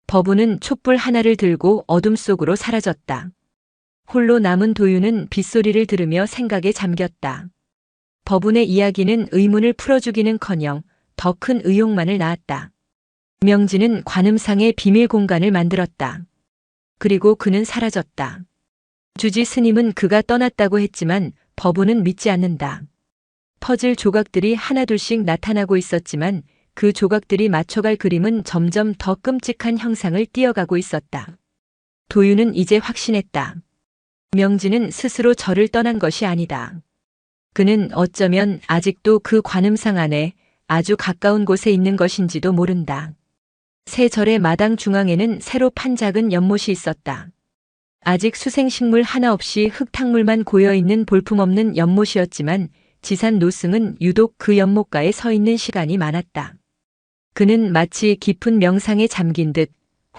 Speaker 1: 법운은 촛불 하나를 들고 어둠 속으로 사라졌다. 홀로 남은 도윤은 빗소리를 들으며 생각에 잠겼다. 법운의 이야기는 의문을 풀어주기는커녕 더 큰 의혹만을 낳았다. 명진은 관음상의 비밀 공간을 만들었다. 그리고 그는 사라졌다. 주지 스님은 그가 떠났다고 했지만 법운은 믿지 않는다. 퍼즐 조각들이 하나둘씩 나타나고 있었지만 그 조각들이 맞춰갈 그림은 점점 더 끔찍한 형상을 띄어가고 있었다. 도윤은 이제 확신했다. 명진은 스스로 절을 떠난 것이 아니다. 그는 어쩌면 아직도 그 관음상 안에 아주 가까운 곳에 있는 것인지도 모른다. 새 절의 마당 중앙에는 새로 판 작은 연못이 있었다. 아직 수생식물 하나 없이 흙탕물만 고여있는 볼품없는 연못이었지만 지산 노승은 유독 그 연못가에 서 있는 시간이 많았다. 그는 마치 깊은 명상에 잠긴 듯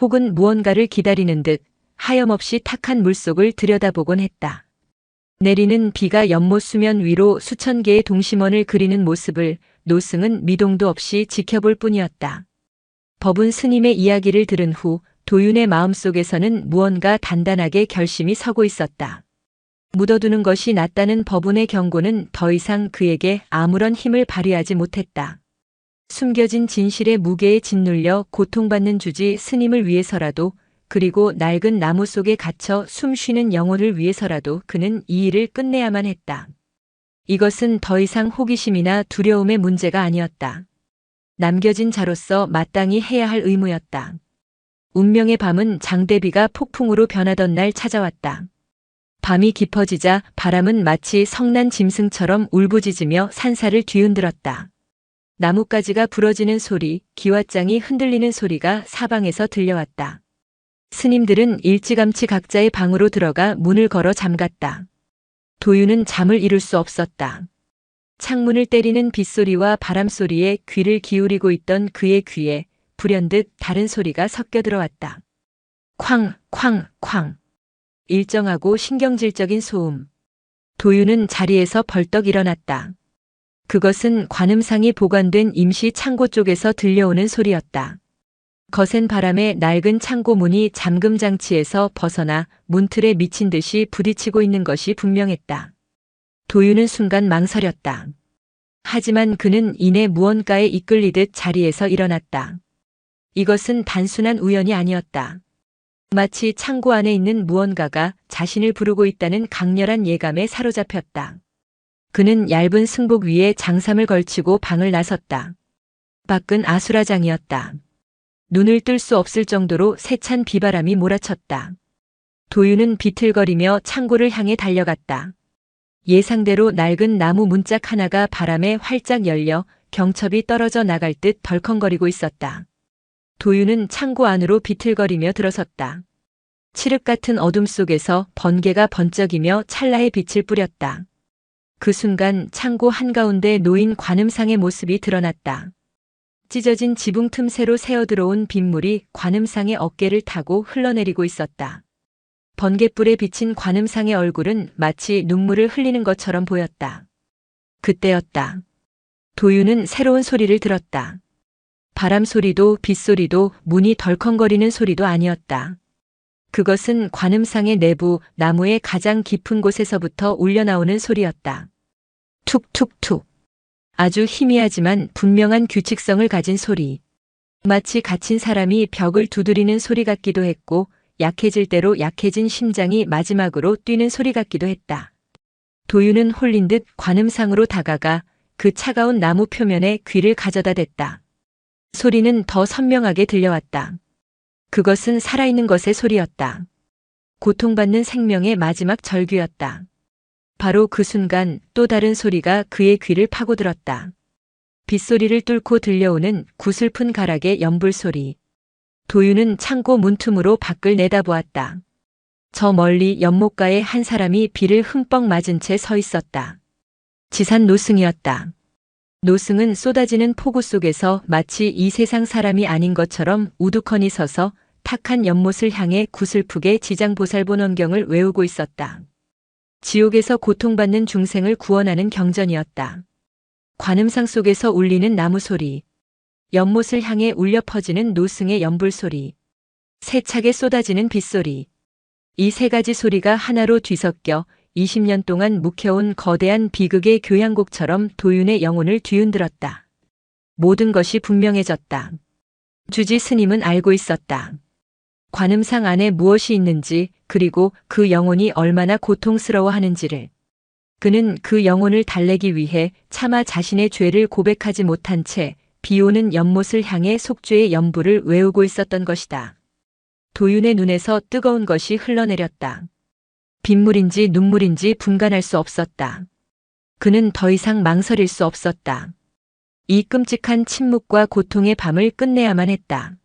Speaker 1: 혹은 무언가를 기다리는 듯 하염없이 탁한 물속을 들여다보곤 했다. 내리는 비가 연못 수면 위로 수천 개의 동심원을 그리는 모습을 노승은 미동도 없이 지켜볼 뿐이었다. 법운 스님의 이야기를 들은 후 도윤의 마음속에서는 무언가 단단하게 결심이 서고 있었다. 묻어두는 것이 낫다는 법운의 경고는 더 이상 그에게 아무런 힘을 발휘하지 못했다. 숨겨진 진실의 무게에 짓눌려 고통받는 주지 스님을 위해서라도 그리고 낡은 나무 속에 갇혀 숨쉬는 영혼을 위해서라도 그는 이 일을 끝내야만 했다. 이것은 더 이상 호기심이나 두려움의 문제가 아니었다. 남겨진 자로서 마땅히 해야 할 의무였다. 운명의 밤은 장대비가 폭풍으로 변하던 날 찾아왔다. 밤이 깊어지자 바람은 마치 성난 짐승처럼 울부짖으며 산사를 뒤흔들었다. 나뭇가지가 부러지는 소리, 기왓장이 흔들리는 소리가 사방에서 들려왔다. 스님들은 일찌감치 각자의 방으로 들어가 문을 걸어 잠갔다. 도윤은 잠을 이룰 수 없었다. 창문을 때리는 빗소리와 바람소리에 귀를 기울이고 있던 그의 귀에 불현듯 다른 소리가 섞여 들어왔다. 쾅, 쾅, 쾅. 일정하고 신경질적인 소음. 도윤은 자리에서 벌떡 일어났다. 그것은 관음상이 보관된 임시 창고 쪽에서 들려오는 소리였다. 거센 바람에 낡은 창고 문이 잠금 장치에서 벗어나 문틀에 미친 듯이 부딪히고 있는 것이 분명했다. 도윤은 순간 망설였다. 하지만 그는 이내 무언가에 이끌리듯 자리에서 일어났다. 이것은 단순한 우연이 아니었다. 마치 창고 안에 있는 무언가가 자신을 부르고 있다는 강렬한 예감에 사로잡혔다. 그는 얇은 승복 위에 장삼을 걸치고 방을 나섰다. 밖은 아수라장이었다. 눈을 뜰 수 없을 정도로 세찬 비바람이 몰아쳤다. 도윤은 비틀거리며 창고를 향해 달려갔다. 예상대로 낡은 나무 문짝 하나가 바람에 활짝 열려 경첩이 떨어져 나갈 듯 덜컹거리고 있었다. 도윤은 창고 안으로 비틀거리며 들어섰다. 칠흑 같은 어둠 속에서 번개가 번쩍이며 찰나의 빛을 뿌렸다. 그 순간 창고 한가운데 놓인 관음상의 모습이 드러났다. 찢어진 지붕 틈새로 새어들어온 빗물이 관음상의 어깨를 타고 흘러내리고 있었다. 번갯불에 비친 관음상의 얼굴은 마치 눈물을 흘리는 것처럼 보였다. 그때였다. 도윤은 새로운 소리를 들었다. 바람 소리도 빗소리도 문이 덜컹거리는 소리도 아니었다. 그것은 관음상의 내부 나무의 가장 깊은 곳에서부터 울려나오는 소리였다. 툭툭툭. 아주 희미하지만 분명한 규칙성을 가진 소리. 마치 갇힌 사람이 벽을 두드리는 소리 같기도 했고 약해질 대로 약해진 심장이 마지막으로 뛰는 소리 같기도 했다. 도윤은 홀린 듯 관음상으로 다가가 그 차가운 나무 표면에 귀를 가져다 댔다. 소리는 더 선명하게 들려왔다. 그것은 살아있는 것의 소리였다. 고통받는 생명의 마지막 절규였다. 바로 그 순간 또 다른 소리가 그의 귀를 파고들었다. 빗소리를 뚫고 들려오는 구슬픈 가락의 연불소리. 도윤은 창고 문틈으로 밖을 내다보았다. 저 멀리 연못가에 한 사람이 비를 흠뻑 맞은 채 서 있었다. 지산 노승이었다. 노승은 쏟아지는 폭우 속에서 마치 이 세상 사람이 아닌 것처럼 우두커니 서서 탁한 연못을 향해 구슬프게 지장보살본원경을 외우고 있었다. 지옥에서 고통받는 중생을 구원하는 경전이었다. 관음상 속에서 울리는 나무 소리, 연못을 향해 울려 퍼지는 노승의 연불소리, 세차게 쏟아지는 빗소리. 이 세 가지 소리가 하나로 뒤섞여 20년 동안 묵혀온 거대한 비극의 교향곡처럼 도윤의 영혼을 뒤흔들었다. 모든 것이 분명해졌다. 주지 스님은 알고 있었다. 관음상 안에 무엇이 있는지, 그리고 그 영혼이 얼마나 고통스러워하는지를. 그는 그 영혼을 달래기 위해 차마 자신의 죄를 고백하지 못한 채 비오는 연못을 향해 속죄의 연부를 외우고 있었던 것이다. 도윤의 눈에서 뜨거운 것이 흘러내렸다. 빗물인지 눈물인지 분간할 수 없었다. 그는 더 이상 망설일 수 없었다. 이 끔찍한 침묵과 고통의 밤을 끝내야만 했다.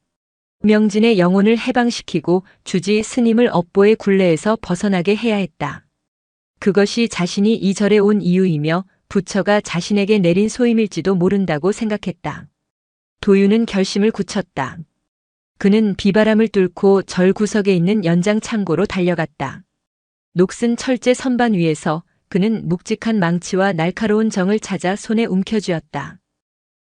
Speaker 1: 명진의 영혼을 해방시키고 주지 스님을 업보의 굴레에서 벗어나게 해야 했다. 그것이 자신이 이 절에 온 이유이며 부처가 자신에게 내린 소임일지도 모른다고 생각했다. 도윤은 결심을 굳혔다. 그는 비바람을 뚫고 절 구석에 있는 연장 창고로 달려갔다. 녹슨 철제 선반 위에서 그는 묵직한 망치와 날카로운 정을 찾아 손에 움켜쥐었다.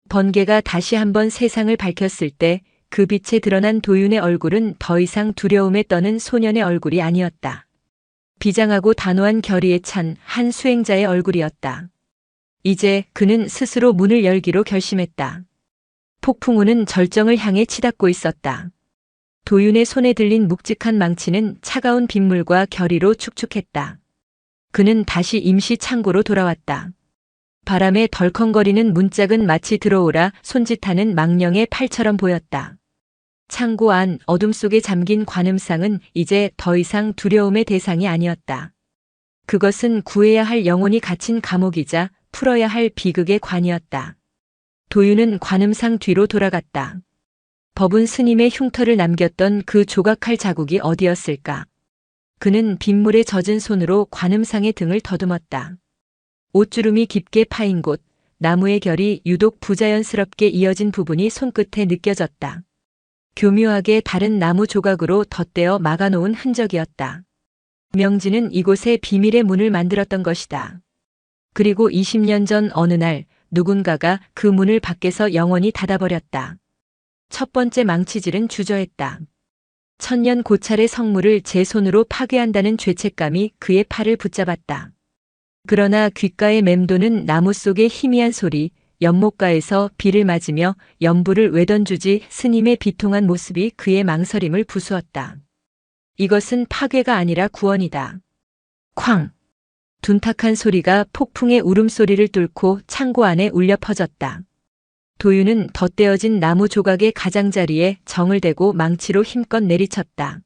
Speaker 1: 번개가 다시 한번 세상을 밝혔을 때 그 빛에 드러난 도윤의 얼굴은 더 이상 두려움에 떠는 소년의 얼굴이 아니었다. 비장하고 단호한 결의에 찬 한 수행자의 얼굴이었다. 이제 그는 스스로 문을 열기로 결심했다. 폭풍우는 절정을 향해 치닫고 있었다. 도윤의 손에 들린 묵직한 망치는 차가운 빗물과 결의로 축축했다. 그는 다시 임시 창고로 돌아왔다. 바람에 덜컹거리는 문짝은 마치 들어오라 손짓하는 망령의 팔처럼 보였다. 창고 안 어둠 속에 잠긴 관음상은 이제 더 이상 두려움의 대상이 아니었다. 그것은 구해야 할 영혼이 갇힌 감옥이자 풀어야 할 비극의 관이었다. 도윤은 관음상 뒤로 돌아갔다. 법운 스님의 흉터를 남겼던 그 조각칼 자국이 어디였을까? 그는 빗물에 젖은 손으로 관음상의 등을 더듬었다. 옷주름이 깊게 파인 곳, 나무의 결이 유독 부자연스럽게 이어진 부분이 손끝에 느껴졌다. 교묘하게 다른 나무 조각으로 덧대어 막아놓은 흔적이었다. 명진은 이곳에 비밀의 문을 만들었던 것이다. 그리고 20년 전 어느 날 누군가가 그 문을 밖에서 영원히 닫아버렸다. 첫 번째 망치질은 주저했다. 천년 고찰의 성물을 제 손으로 파괴한다는 죄책감이 그의 팔을 붙잡았다. 그러나 귓가에 맴도는 나무 속의 희미한 소리, 연못가에서 비를 맞으며 연부를 외던주지 스님의 비통한 모습이 그의 망설임을 부수었다. 이것은 파괴가 아니라 구원이다. 쾅! 둔탁한 소리가 폭풍의 울음소리를 뚫고 창고 안에 울려 퍼졌다. 도윤은 덧대어진 나무 조각의 가장자리에 정을 대고 망치로 힘껏 내리쳤다.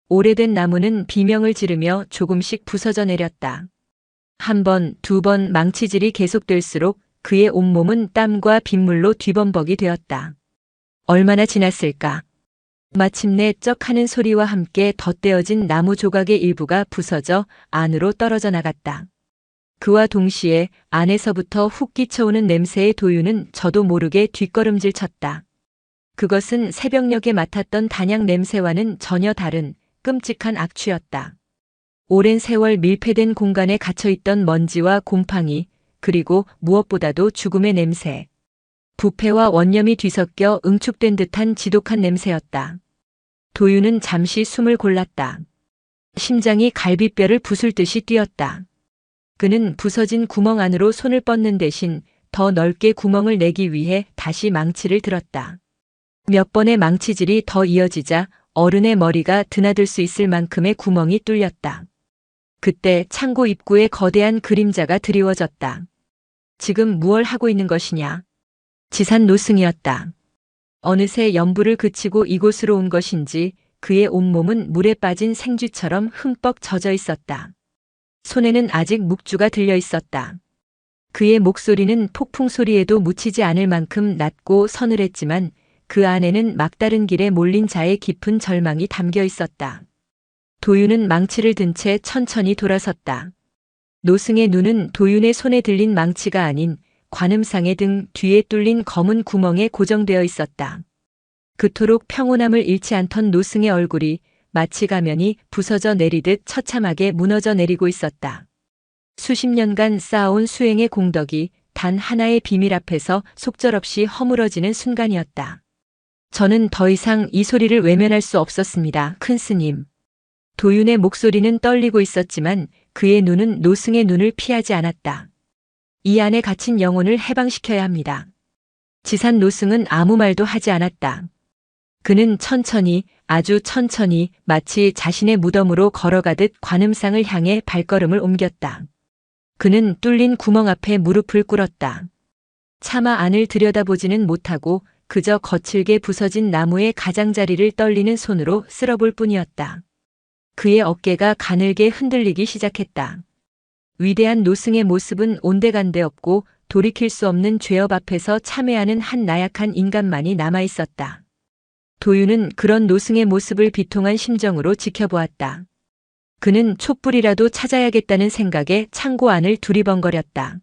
Speaker 1: 오래된 나무는 비명을 지르며 조금씩 부서져 내렸다. 한 번, 두 번 망치질이 계속될수록 그의 온몸은 땀과 빗물로 뒤범벅이 되었다. 얼마나 지났을까? 마침내 쩍 하는 소리와 함께 덧대어진 나무 조각의 일부가 부서져 안으로 떨어져 나갔다. 그와 동시에 안에서부터 훅 끼쳐오는 냄새의 도윤은 저도 모르게 뒷걸음질 쳤다. 그것은 새벽녘에 맡았던 단약 냄새와는 전혀 다른 끔찍한 악취였다. 오랜 세월 밀폐된 공간에 갇혀있던 먼지와 곰팡이, 그리고 무엇보다도 죽음의 냄새. 부패와 원념이 뒤섞여 응축된 듯한 지독한 냄새였다. 도윤은 잠시 숨을 골랐다. 심장이 갈비뼈를 부술 듯이 뛰었다. 그는 부서진 구멍 안으로 손을 뻗는 대신 더 넓게 구멍을 내기 위해 다시 망치를 들었다. 몇 번의 망치질이 더 이어지자 어른의 머리가 드나들 수 있을 만큼의 구멍이 뚫렸다. 그때 창고 입구에 거대한 그림자가 드리워졌다. 지금 무얼 하고 있는 것이냐? 지산 노승이었다. 어느새 연부를 그치고 이곳으로 온 것인지 그의 온몸은 물에 빠진 생쥐처럼 흠뻑 젖어 있었다. 손에는 아직 묵주가 들려 있었다. 그의 목소리는 폭풍 소리에도 묻히지 않을 만큼 낮고 서늘했지만 그 안에는 막다른 길에 몰린 자의 깊은 절망이 담겨 있었다. 도윤은 망치를 든 채 천천히 돌아섰다. 노승의 눈은 도윤의 손에 들린 망치가 아닌 관음상의 등 뒤에 뚫린 검은 구멍에 고정되어 있었다. 그토록 평온함을 잃지 않던 노승의 얼굴이 마치 가면이 부서져 내리듯 처참하게 무너져 내리고 있었다. 수십 년간 쌓아온 수행의 공덕이 단 하나의 비밀 앞에서 속절없이 허물어지는 순간이었다. 저는 더 이상 이 소리를 외면할 수 없었습니다, 큰 스님. 도윤의 목소리는 떨리고 있었지만 그의 눈은 노승의 눈을 피하지 않았다. 이 안에 갇힌 영혼을 해방시켜야 합니다. 지산 노승은 아무 말도 하지 않았다. 그는 천천히, 아주 천천히 마치 자신의 무덤으로 걸어가듯 관음상을 향해 발걸음을 옮겼다. 그는 뚫린 구멍 앞에 무릎을 꿇었다. 차마 안을 들여다보지는 못하고 그저 거칠게 부서진 나무의 가장자리를 떨리는 손으로 쓸어볼 뿐이었다. 그의 어깨가 가늘게 흔들리기 시작했다. 위대한 노승의 모습은 온데간데 없고 돌이킬 수 없는 죄업 앞에서 참회하는 한 나약한 인간만이 남아있었다. 도윤은 그런 노승의 모습을 비통한 심정으로 지켜보았다. 그는 촛불이라도 찾아야겠다는 생각에 창고 안을 두리번거렸다.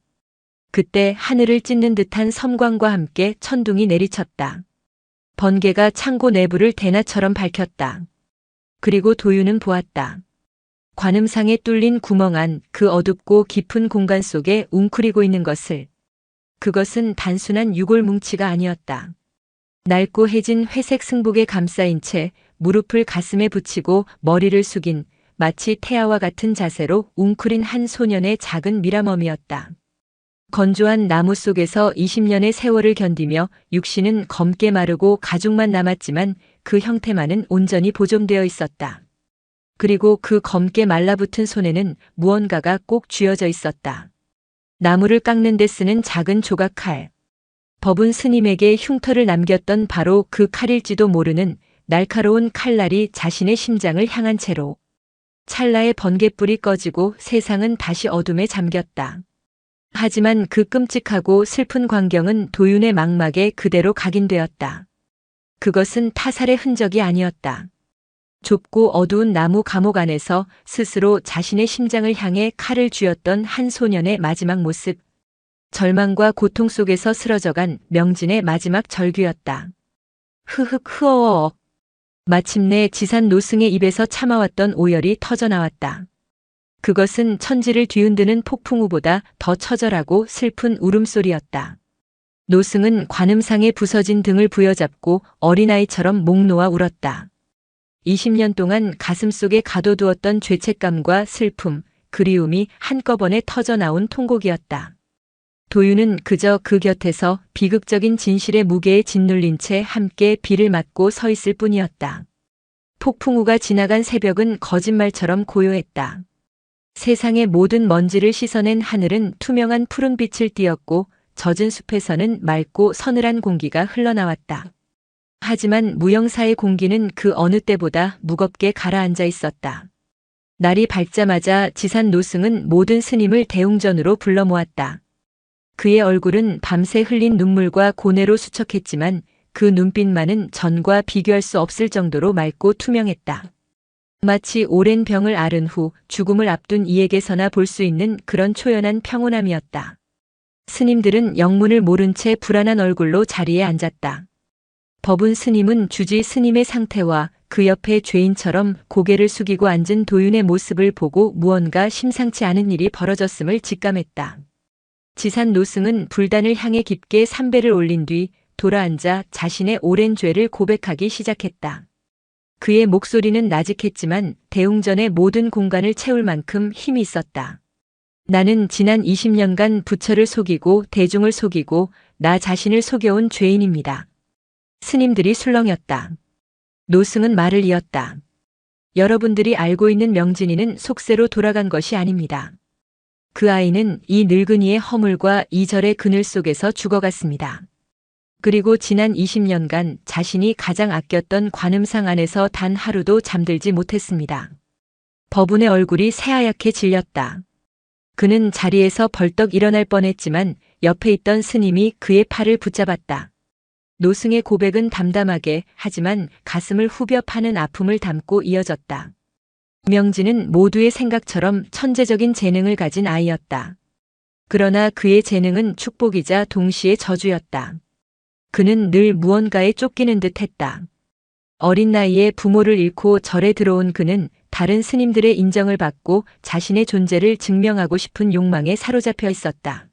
Speaker 1: 그때 하늘을 찢는 듯한 섬광과 함께 천둥이 내리쳤다. 번개가 창고 내부를 대낮처럼 밝혔다. 그리고 도윤은 보았다. 관음상에 뚫린 구멍 안 그 어둡고 깊은 공간 속에 웅크리고 있는 것을. 그것은 단순한 유골 뭉치가 아니었다. 낡고 해진 회색 승복에 감싸인 채 무릎을 가슴에 붙이고 머리를 숙인 마치 태아와 같은 자세로 웅크린 한 소년의 작은 미라멈이었다. 건조한 나무 속에서 20년의 세월을 견디며 육신은 검게 마르고 가죽만 남았지만 그 형태만은 온전히 보존되어 있었다. 그리고 그 검게 말라붙은 손에는 무언가가 꼭 쥐어져 있었다. 나무를 깎는 데 쓰는 작은 조각칼. 법운 스님에게 흉터를 남겼던 바로 그 칼일지도 모르는 날카로운 칼날이 자신의 심장을 향한 채로. 찰나의 번갯불이 꺼지고 세상은 다시 어둠에 잠겼다. 하지만 그 끔찍하고 슬픈 광경은 도윤의 망막에 그대로 각인되었다. 그것은 타살의 흔적이 아니었다. 좁고 어두운 나무 감옥 안에서 스스로 자신의 심장을 향해 칼을 쥐었던 한 소년의 마지막 모습. 절망과 고통 속에서 쓰러져간 명진의 마지막 절규였다. 흐흑 흐어어. 마침내 지산 노승의 입에서 참아왔던 오열이 터져나왔다. 그것은 천지를 뒤흔드는 폭풍우보다 더 처절하고 슬픈 울음소리였다. 노승은 관음상에 부서진 등을 부여잡고 어린아이처럼 목 놓아 울었다. 20년 동안 가슴속에 가둬두었던 죄책감과 슬픔, 그리움이 한꺼번에 터져나온 통곡이었다. 도윤은 그저 그 곁에서 비극적인 진실의 무게에 짓눌린 채 함께 비를 맞고 서 있을 뿐이었다. 폭풍우가 지나간 새벽은 거짓말처럼 고요했다. 세상의 모든 먼지를 씻어낸 하늘은 투명한 푸른빛을 띠었고 젖은 숲에서는 맑고 서늘한 공기가 흘러나왔다. 하지만 무영사의 공기는 그 어느 때보다 무겁게 가라앉아 있었다. 날이 밝자마자 지산 노승은 모든 스님을 대웅전으로 불러 모았다. 그의 얼굴은 밤새 흘린 눈물과 고뇌로 수척했지만 그 눈빛만은 전과 비교할 수 없을 정도로 맑고 투명했다. 마치 오랜 병을 앓은 후 죽음을 앞둔 이에게서나 볼 수 있는 그런 초연한 평온함이었다. 스님들은 영문을 모른 채 불안한 얼굴로 자리에 앉았다. 법운 스님은 주지 스님의 상태와 그 옆에 죄인처럼 고개를 숙이고 앉은 도윤의 모습을 보고 무언가 심상치 않은 일이 벌어졌음을 직감했다. 지산 노승은 불단을 향해 깊게 삼배를 올린 뒤 돌아앉아 자신의 오랜 죄를 고백하기 시작했다. 그의 목소리는 나직했지만 대웅전의 모든 공간을 채울 만큼 힘이 있었다. 나는 지난 20년간 부처를 속이고 대중을 속이고 나 자신을 속여온 죄인입니다. 스님들이 술렁였다. 노승은 말을 이었다. 여러분들이 알고 있는 명진이는 속세로 돌아간 것이 아닙니다. 그 아이는 이 늙은이의 허물과 이 절의 그늘 속에서 죽어갔습니다. 그리고 지난 20년간 자신이 가장 아꼈던 관음상 안에서 단 하루도 잠들지 못했습니다. 법운의 얼굴이 새하얗게 질렸다. 그는 자리에서 벌떡 일어날 뻔했지만 옆에 있던 스님이 그의 팔을 붙잡았다. 노승의 고백은 담담하게 하지만 가슴을 후벼 파는 아픔을 담고 이어졌다. 명진은 모두의 생각처럼 천재적인 재능을 가진 아이였다. 그러나 그의 재능은 축복이자 동시에 저주였다. 그는 늘 무언가에 쫓기는 듯 했다. 어린 나이에 부모를 잃고 절에 들어온 그는 다른 스님들의 인정을 받고 자신의 존재를 증명하고 싶은 욕망에 사로잡혀 있었다.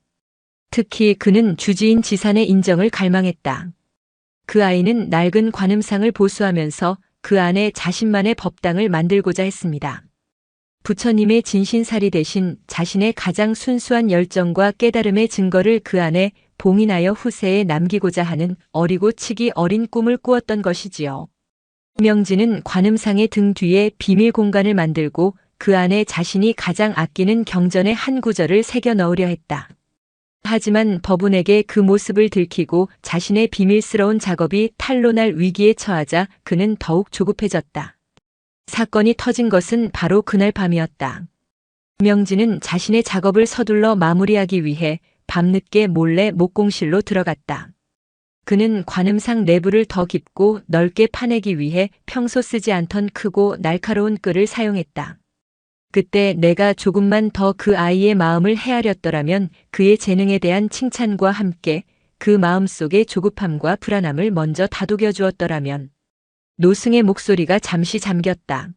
Speaker 1: 특히 그는 주지인 지산의 인정을 갈망했다. 그 아이는 낡은 관음상을 보수하면서 그 안에 자신만의 법당을 만들고자 했습니다. 부처님의 진신사리 대신 자신의 가장 순수한 열정과 깨달음의 증거를 그 안에 봉인하여 후세에 남기고자 하는 어리고 치기 어린 꿈을 꾸었던 것이지요. 명진은 관음상의 등 뒤에 비밀 공간을 만들고 그 안에 자신이 가장 아끼는 경전의 한 구절을 새겨 넣으려 했다. 하지만 법운에게 그 모습을 들키고 자신의 비밀스러운 작업이 탄로날 위기에 처하자 그는 더욱 조급해졌다. 사건이 터진 것은 바로 그날 밤이었다. 명진은 자신의 작업을 서둘러 마무리하기 위해 밤늦게 몰래 목공실로 들어갔다. 그는 관음상 내부를 더 깊고 넓게 파내기 위해 평소 쓰지 않던 크고 날카로운 끌을 사용했다. 그때 내가 조금만 더 그 아이의 마음을 헤아렸더라면 그의 재능에 대한 칭찬과 함께 그 마음속의 조급함과 불안함을 먼저 다독여 주었더라면. 노승의 목소리가 잠시 잠겼다.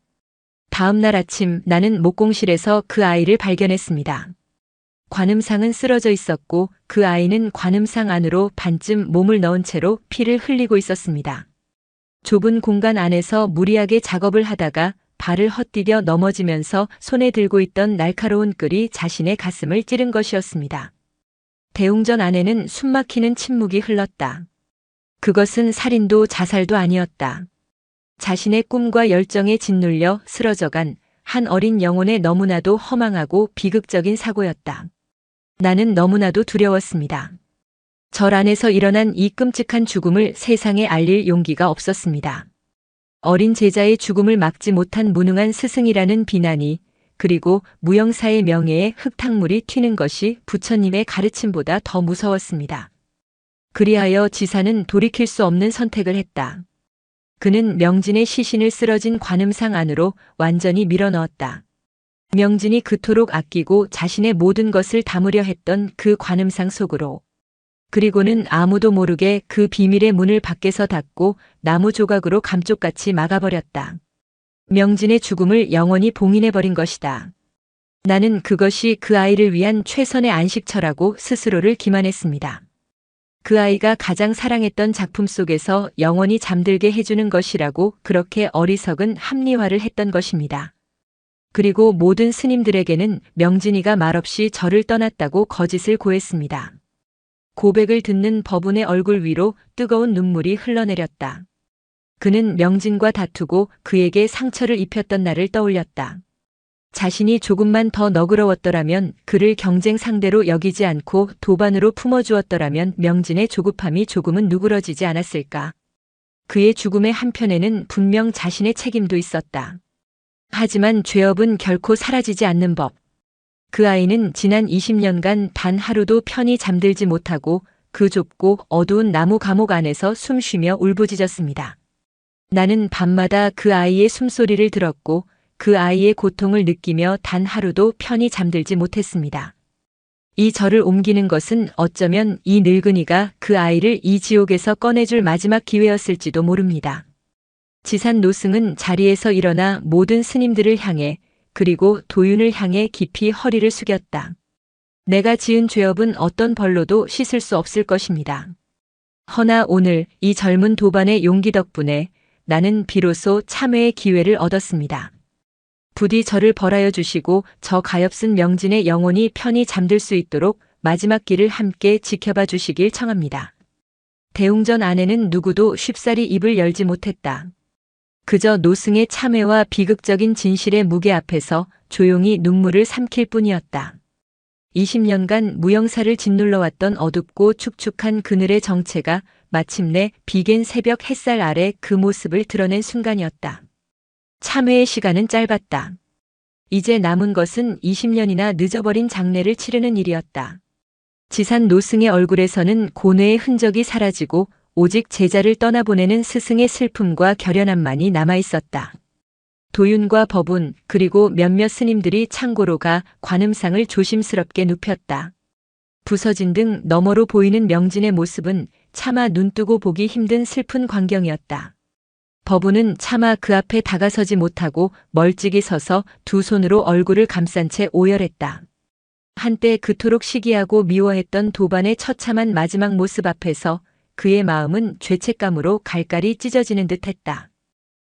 Speaker 1: 다음 날 아침 나는 목공실에서 그 아이를 발견했습니다. 관음상은 쓰러져 있었고 그 아이는 관음상 안으로 반쯤 몸을 넣은 채로 피를 흘리고 있었습니다. 좁은 공간 안에서 무리하게 작업을 하다가 발을 헛디뎌 넘어지면서 손에 들고 있던 날카로운 끌이 자신의 가슴을 찌른 것이었습니다. 대웅전 안에는 숨막히는 침묵이 흘렀다. 그것은 살인도 자살도 아니었다. 자신의 꿈과 열정에 짓눌려 쓰러져간 한 어린 영혼의 너무나도 허망하고 비극적인 사고였다. 나는 너무나도 두려웠습니다. 절 안에서 일어난 이 끔찍한 죽음을 세상에 알릴 용기가 없었습니다. 어린 제자의 죽음을 막지 못한 무능한 스승이라는 비난이 그리고 무영사의 명예에 흙탕물이 튀는 것이 부처님의 가르침보다 더 무서웠습니다. 그리하여 지사는 돌이킬 수 없는 선택을 했다. 그는 명진의 시신을 쓰러진 관음상 안으로 완전히 밀어넣었다. 명진이 그토록 아끼고 자신의 모든 것을 담으려 했던 그 관음상 속으로. 그리고는 아무도 모르게 그 비밀의 문을 밖에서 닫고 나무 조각으로 감쪽같이 막아버렸다. 명진의 죽음을 영원히 봉인해버린 것이다. 나는 그것이 그 아이를 위한 최선의 안식처라고 스스로를 기만했습니다. 그 아이가 가장 사랑했던 작품 속에서 영원히 잠들게 해주는 것이라고 그렇게 어리석은 합리화를 했던 것입니다. 그리고 모든 스님들에게는 명진이가 말없이 저를 떠났다고 거짓을 고했습니다. 고백을 듣는 법운의 얼굴 위로 뜨거운 눈물이 흘러내렸다. 그는 명진과 다투고 그에게 상처를 입혔던 날을 떠올렸다. 자신이 조금만 더 너그러웠더라면, 그를 경쟁 상대로 여기지 않고 도반으로 품어주었더라면 명진의 조급함이 조금은 누그러지지 않았을까. 그의 죽음의 한편에는 분명 자신의 책임도 있었다. 하지만 죄업은 결코 사라지지 않는 법. 그 아이는 지난 20년간 단 하루도 편히 잠들지 못하고 그 좁고 어두운 나무 감옥 안에서 숨쉬며 울부짖었습니다. 나는 밤마다 그 아이의 숨소리를 들었고 그 아이의 고통을 느끼며 단 하루도 편히 잠들지 못했습니다. 이 절을 옮기는 것은 어쩌면 이 늙은이가 그 아이를 이 지옥에서 꺼내줄 마지막 기회였을지도 모릅니다. 지산 노승은 자리에서 일어나 모든 스님들을 향해, 그리고 도윤을 향해 깊이 허리를 숙였다. 내가 지은 죄업은 어떤 벌로도 씻을 수 없을 것입니다. 허나 오늘 이 젊은 도반의 용기 덕분에 나는 비로소 참회의 기회를 얻었습니다. 부디 저를 벌하여 주시고 저 가엾은 명진의 영혼이 편히 잠들 수 있도록 마지막 길을 함께 지켜봐 주시길 청합니다. 대웅전 안에는 누구도 쉽사리 입을 열지 못했다. 그저 노승의 참회와 비극적인 진실의 무게 앞에서 조용히 눈물을 삼킬 뿐이었다. 20년간 무영사를 짓눌러왔던 어둡고 축축한 그늘의 정체가 마침내 비갠 새벽 햇살 아래 그 모습을 드러낸 순간이었다. 참회의 시간은 짧았다. 이제 남은 것은 20년이나 늦어버린 장례를 치르는 일이었다. 지산 노승의 얼굴에서는 고뇌의 흔적이 사라지고 오직 제자를 떠나보내는 스승의 슬픔과 결연함만이 남아있었다. 도윤과 법운, 그리고 몇몇 스님들이 창고로 가 관음상을 조심스럽게 눕혔다. 부서진 등 너머로 보이는 명진의 모습은 차마 눈뜨고 보기 힘든 슬픈 광경이었다. 법운은 차마 그 앞에 다가서지 못하고 멀찍이 서서 두 손으로 얼굴을 감싼 채 오열했다. 한때 그토록 시기하고 미워했던 도반의 처참한 마지막 모습 앞에서 그의 마음은 죄책감으로 갈갈이 찢어지는 듯했다.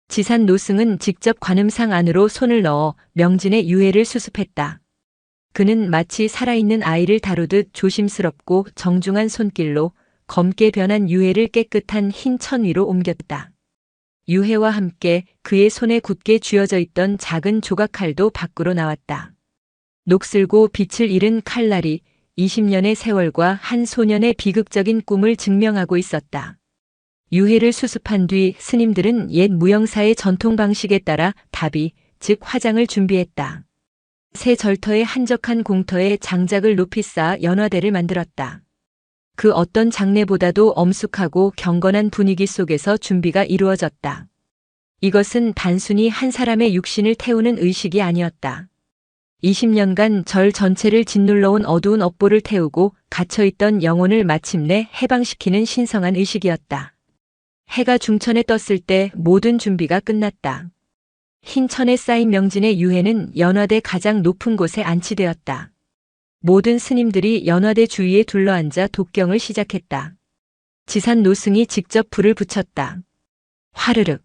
Speaker 1: 지산 노승은 직접 관음상 안으로 손을 넣어 명진의 유해를 수습했다. 그는 마치 살아있는 아이를 다루듯 조심스럽고 정중한 손길로 검게 변한 유해를 깨끗한 흰 천 위로 옮겼다. 유해와 함께 그의 손에 굳게 쥐어져 있던 작은 조각칼도 밖으로 나왔다. 녹슬고 빛을 잃은 칼날이 20년의 세월과 한 소년의 비극적인 꿈을 증명하고 있었다. 유해를 수습한 뒤 스님들은 옛 무영사의 전통 방식에 따라 답이, 즉 화장을 준비했다. 새 절터의 한적한 공터에 장작을 높이 쌓아 연화대를 만들었다. 그 어떤 장례보다도 엄숙하고 경건한 분위기 속에서 준비가 이루어졌다. 이것은 단순히 한 사람의 육신을 태우는 의식이 아니었다. 20년간 절 전체를 짓눌러온 어두운 업보를 태우고 갇혀있던 영혼을 마침내 해방시키는 신성한 의식이었다. 해가 중천에 떴을 때 모든 준비가 끝났다. 흰 천에 쌓인 명진의 유해는 연화대 가장 높은 곳에 안치되었다. 모든 스님들이 연화대 주위에 둘러앉아 독경을 시작했다. 지산 노승이 직접 불을 붙였다. 화르륵.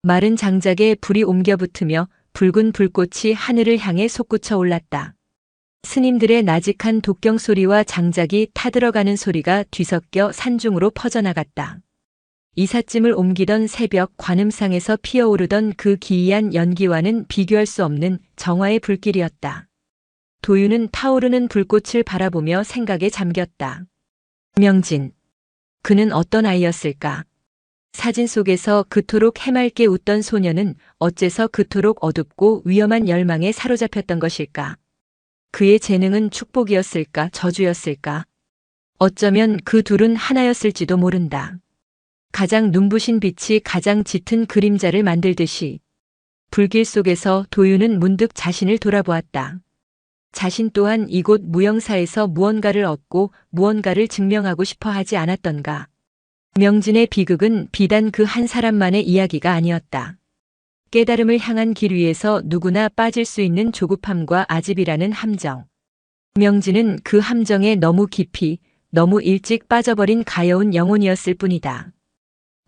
Speaker 1: 마른 장작에 불이 옮겨 붙으며 붉은 불꽃이 하늘을 향해 솟구쳐 올랐다. 스님들의 나직한 독경 소리와 장작이 타들어가는 소리가 뒤섞여 산중으로 퍼져나갔다. 이삿짐을 옮기던 새벽 관음상에서 피어오르던 그 기이한 연기와는 비교할 수 없는 정화의 불길이었다. 도윤은 타오르는 불꽃을 바라보며 생각에 잠겼다. 명진. 그는 어떤 아이였을까? 사진 속에서 그토록 해맑게 웃던 소녀는 어째서 그토록 어둡고 위험한 열망에 사로잡혔던 것일까? 그의 재능은 축복이었을까, 저주였을까? 어쩌면 그 둘은 하나였을지도 모른다. 가장 눈부신 빛이 가장 짙은 그림자를 만들듯이 불길 속에서 도윤은 문득 자신을 돌아보았다. 자신 또한 이곳 무영사에서 무언가를 얻고 무언가를 증명하고 싶어 하지 않았던가. 명진의 비극은 비단 그 한 사람만의 이야기가 아니었다. 깨달음을 향한 길 위에서 누구나 빠질 수 있는 조급함과 아집이라는 함정. 명진은 그 함정에 너무 깊이, 너무 일찍 빠져버린 가여운 영혼이었을 뿐이다.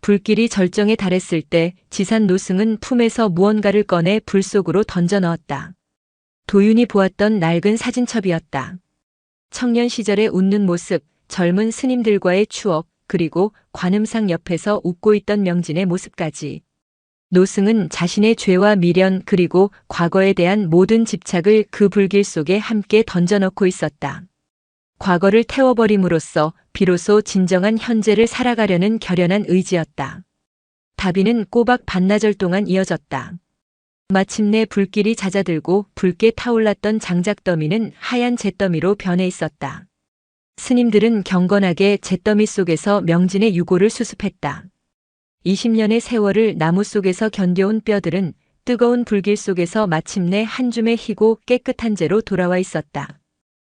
Speaker 1: 불길이 절정에 달했을 때 지산 노승은 품에서 무언가를 꺼내 불 속으로 던져 넣었다. 도윤이 보았던 낡은 사진첩이었다. 청년 시절의 웃는 모습, 젊은 스님들과의 추억, 그리고 관음상 옆에서 웃고 있던 명진의 모습까지. 노승은 자신의 죄와 미련 그리고 과거에 대한 모든 집착을 그 불길 속에 함께 던져넣고 있었다. 과거를 태워버림으로써 비로소 진정한 현재를 살아가려는 결연한 의지였다. 다비는 꼬박 반나절 동안 이어졌다. 마침내 불길이 잦아들고 붉게 타올랐던 장작더미는 하얀 잿더미로 변해 있었다. 스님들은 경건하게 잿더미 속에서 명진의 유골을 수습했다. 20년의 세월을 나무 속에서 견뎌온 뼈들은 뜨거운 불길 속에서 마침내 한 줌의 희고 깨끗한 재로 돌아와 있었다.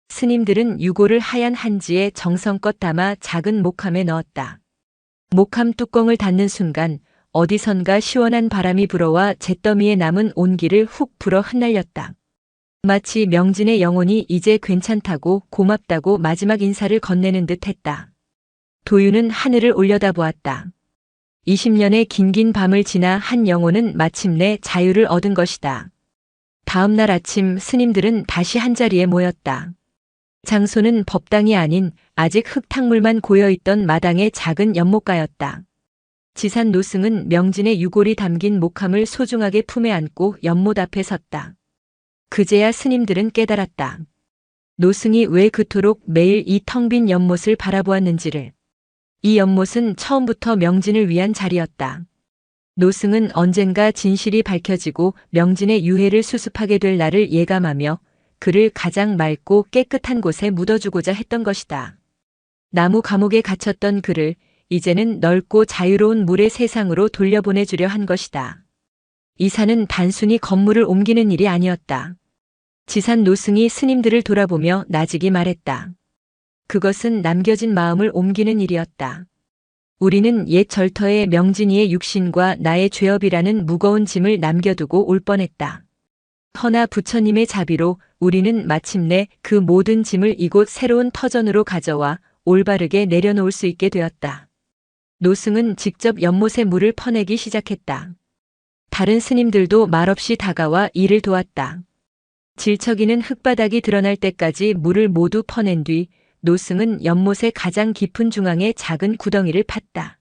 Speaker 1: 스님들은 유골을 하얀 한지에 정성껏 담아 작은 목함에 넣었다. 목함 뚜껑을 닫는 순간 어디선가 시원한 바람이 불어와 잿더미에 남은 온기를 훅 불어 흩날렸다. 마치 명진의 영혼이 이제 괜찮다고 고맙다고 마지막 인사를 건네는 듯 했다. 도윤은 하늘을 올려다보았다. 20년의 긴긴 밤을 지나 한 영혼은 마침내 자유를 얻은 것이다. 다음 날 아침 스님들은 다시 한자리에 모였다. 장소는 법당이 아닌 아직 흙탕물만 고여있던 마당의 작은 연못가였다. 지산 노승은 명진의 유골이 담긴 목함을 소중하게 품에 안고 연못 앞에 섰다. 그제야 스님들은 깨달았다. 노승이 왜 그토록 매일 이 텅 빈 연못을 바라보았는지를. 이 연못은 처음부터 명진을 위한 자리였다. 노승은 언젠가 진실이 밝혀지고 명진의 유해를 수습하게 될 날을 예감하며 그를 가장 맑고 깨끗한 곳에 묻어주고자 했던 것이다. 나무 감옥에 갇혔던 그를 이제는 넓고 자유로운 물의 세상으로 돌려보내주려 한 것이다. 이사는 단순히 건물을 옮기는 일이 아니었다. 지산 노승이 스님들을 돌아보며 나직이 말했다. 그것은 남겨진 마음을 옮기는 일이었다. 우리는 옛 절터에 명진이의 육신과 나의 죄업이라는 무거운 짐을 남겨두고 올 뻔했다. 허나 부처님의 자비로 우리는 마침내 그 모든 짐을 이곳 새로운 터전으로 가져와 올바르게 내려놓을 수 있게 되었다. 노승은 직접 연못에 물을 퍼내기 시작했다. 다른 스님들도 말없이 다가와 일을 도왔다. 질척이는 흙바닥이 드러날 때까지 물을 모두 퍼낸 뒤 노승은 연못의 가장 깊은 중앙에 작은 구덩이를 팠다.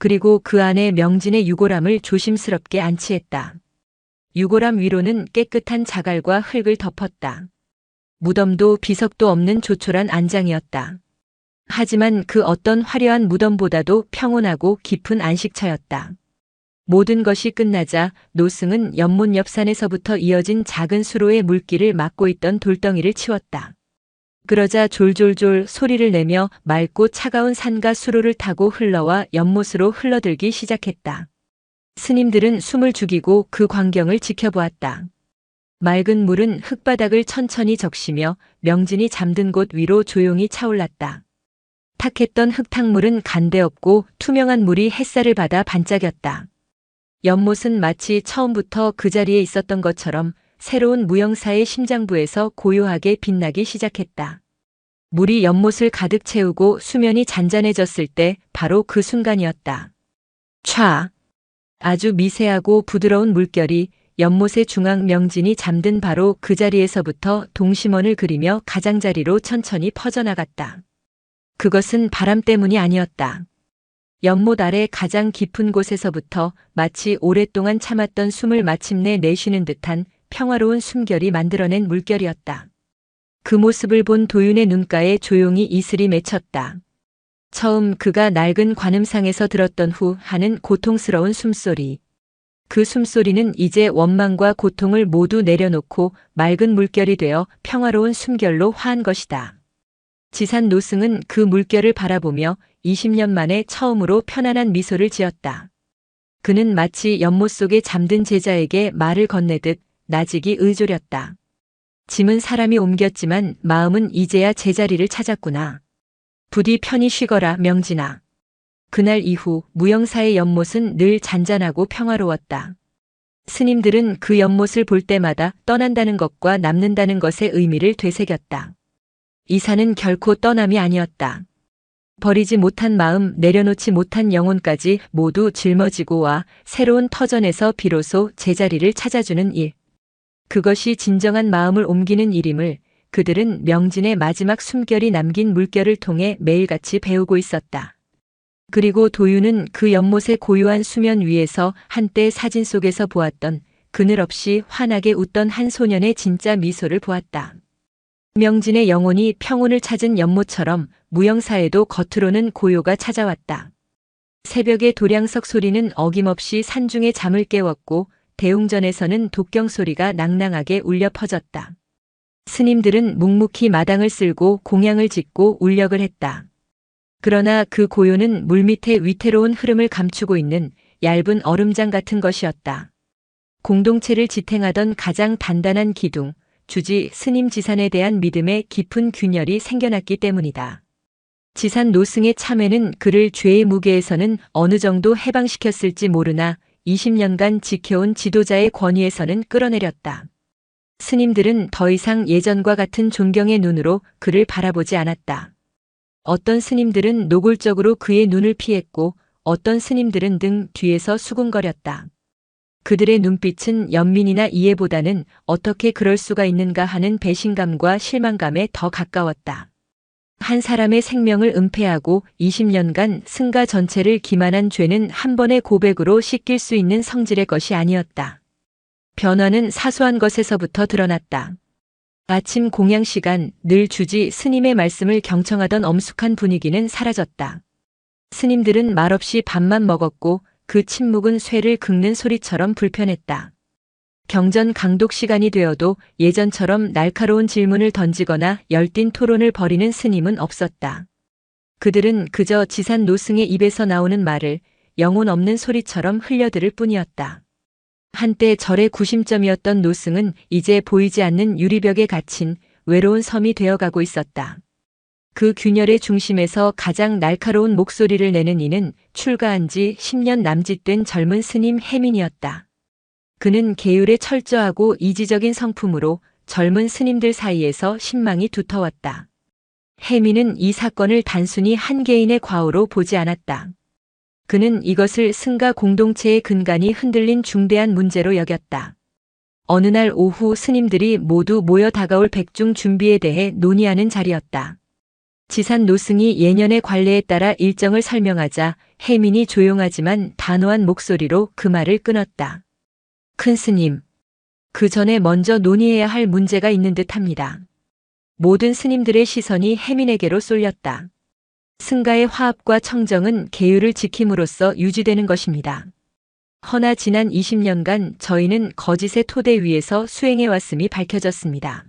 Speaker 1: 그리고 그 안에 명진의 유골함을 조심스럽게 안치했다. 유골함 위로는 깨끗한 자갈과 흙을 덮었다. 무덤도 비석도 없는 조촐한 안장이었다. 하지만 그 어떤 화려한 무덤보다도 평온하고 깊은 안식처였다. 모든 것이 끝나자 노승은 연못 옆 산에서부터 이어진 작은 수로의 물길을 막고 있던 돌덩이를 치웠다. 그러자 졸졸졸 소리를 내며 맑고 차가운 산과 수로를 타고 흘러와 연못으로 흘러들기 시작했다. 스님들은 숨을 죽이고 그 광경을 지켜보았다. 맑은 물은 흙바닥을 천천히 적시며 명진이 잠든 곳 위로 조용히 차올랐다. 탁했던 흙탕물은 간데없고 투명한 물이 햇살을 받아 반짝였다. 연못은 마치 처음부터 그 자리에 있었던 것처럼 새로운 무형사의 심장부에서 고요하게 빛나기 시작했다. 물이 연못을 가득 채우고 수면이 잔잔해졌을 때 바로 그 순간이었다. 촤! 아주 미세하고 부드러운 물결이 연못의 중앙 명진이 잠든 바로 그 자리에서부터 동심원을 그리며 가장자리로 천천히 퍼져나갔다. 그것은 바람 때문이 아니었다. 연못 아래 가장 깊은 곳에서부터 마치 오랫동안 참았던 숨을 마침내 내쉬는 듯한 평화로운 숨결이 만들어낸 물결이었다. 그 모습을 본 도윤의 눈가에 조용히 이슬이 맺혔다. 처음 그가 낡은 관음상에서 들었던 후 하는 고통스러운 숨소리. 그 숨소리는 이제 원망과 고통을 모두 내려놓고 맑은 물결이 되어 평화로운 숨결로 화한 것이다. 지산 노승은 그 물결을 바라보며 20년 만에 처음으로 편안한 미소를 지었다. 그는 마치 연못 속에 잠든 제자에게 말을 건네듯 나직이 의졸였다. 짐은 사람이 옮겼지만 마음은 이제야 제자리를 찾았구나. 부디 편히 쉬거라, 명진아. 그날 이후 무형사의 연못은 늘 잔잔하고 평화로웠다. 스님들은 그 연못을 볼 때마다 떠난다는 것과 남는다는 것의 의미를 되새겼다. 이사는 결코 떠남이 아니었다. 버리지 못한 마음, 내려놓지 못한 영혼까지 모두 짊어지고 와 새로운 터전에서 비로소 제자리를 찾아주는 일. 그것이 진정한 마음을 옮기는 일임을 그들은 명진의 마지막 숨결이 남긴 물결을 통해 매일같이 배우고 있었다. 그리고 도유는 그 연못의 고요한 수면 위에서 한때 사진 속에서 보았던 그늘 없이 환하게 웃던 한 소년의 진짜 미소를 보았다. 명진의 영혼이 평온을 찾은 연못처럼 무영사에도 겉으로는 고요가 찾아왔다. 새벽의 도량석 소리는 어김없이 산중의 잠을 깨웠고 대웅전에서는 독경 소리가 낭낭하게 울려 퍼졌다. 스님들은 묵묵히 마당을 쓸고 공양을 짓고 울력을 했다. 그러나 그 고요는 물밑의 위태로운 흐름을 감추고 있는 얇은 얼음장 같은 것이었다. 공동체를 지탱하던 가장 단단한 기둥, 주지 스님 지산에 대한 믿음의 깊은 균열이 생겨났기 때문이다. 지산 노승의 참회는 그를 죄의 무게에서는 어느 정도 해방시켰을지 모르나 20년간 지켜온 지도자의 권위에서는 끌어내렸다. 스님들은 더 이상 예전과 같은 존경의 눈으로 그를 바라보지 않았다. 어떤 스님들은 노골적으로 그의 눈을 피했고 어떤 스님들은 등 뒤에서 수군거렸다. 그들의 눈빛은 연민이나 이해보다는 어떻게 그럴 수가 있는가 하는 배신감과 실망감에 더 가까웠다. 한 사람의 생명을 은폐하고 20년간 승가 전체를 기만한 죄는 한 번의 고백으로 씻길 수 있는 성질의 것이 아니었다. 변화는 사소한 것에서부터 드러났다. 아침 공양 시간 늘 주지 스님의 말씀을 경청하던 엄숙한 분위기는 사라졌다. 스님들은 말없이 밥만 먹었고 그 침묵은 쇠를 긁는 소리처럼 불편했다. 경전 강독 시간이 되어도 예전처럼 날카로운 질문을 던지거나 열띤 토론을 벌이는 스님은 없었다. 그들은 그저 지산 노승의 입에서 나오는 말을 영혼 없는 소리처럼 흘려들을 뿐이었다. 한때 절의 구심점이었던 노승은 이제 보이지 않는 유리벽에 갇힌 외로운 섬이 되어가고 있었다. 그 균열의 중심에서 가장 날카로운 목소리를 내는 이는 출가한 지 10년 남짓된 젊은 스님 해민이었다. 그는 계율에 철저하고 이지적인 성품으로 젊은 스님들 사이에서 신망이 두터웠다. 해민은 이 사건을 단순히 한 개인의 과오로 보지 않았다. 그는 이것을 승가 공동체의 근간이 흔들린 중대한 문제로 여겼다. 어느 날 오후 스님들이 모두 모여 다가올 백중 준비에 대해 논의하는 자리였다. 지산 노승이 예년의 관례에 따라 일정을 설명하자 해민이 조용하지만 단호한 목소리로 그 말을 끊었다. 큰 스님, 그 전에 먼저 논의해야 할 문제가 있는 듯합니다. 모든 스님들의 시선이 해민에게로 쏠렸다. 승가의 화합과 청정은 계율을 지킴으로써 유지되는 것입니다. 허나 지난 20년간 저희는 거짓의 토대 위에서 수행해왔음이 밝혀졌습니다.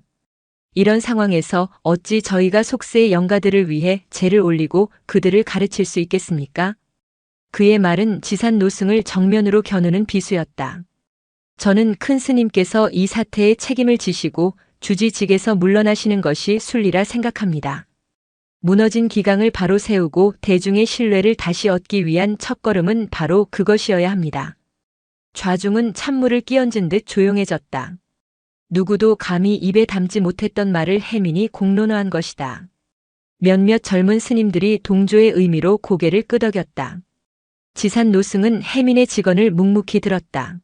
Speaker 1: 이런 상황에서 어찌 저희가 속세의 영가들을 위해 제를 올리고 그들을 가르칠 수 있겠습니까? 그의 말은 지산 노승을 정면으로 겨누는 비수였다. 저는 큰 스님께서 이 사태에 책임을 지시고 주지직에서 물러나시는 것이 순리라 생각합니다. 무너진 기강을 바로 세우고 대중의 신뢰를 다시 얻기 위한 첫걸음은 바로 그것이어야 합니다. 좌중은 찬물을 끼얹은 듯 조용해졌다. 누구도 감히 입에 담지 못했던 말을 해민이 공론화한 것이다. 몇몇 젊은 스님들이 동조의 의미로 고개를 끄덕였다. 지산 노승은 해민의 직언을 묵묵히 들었다.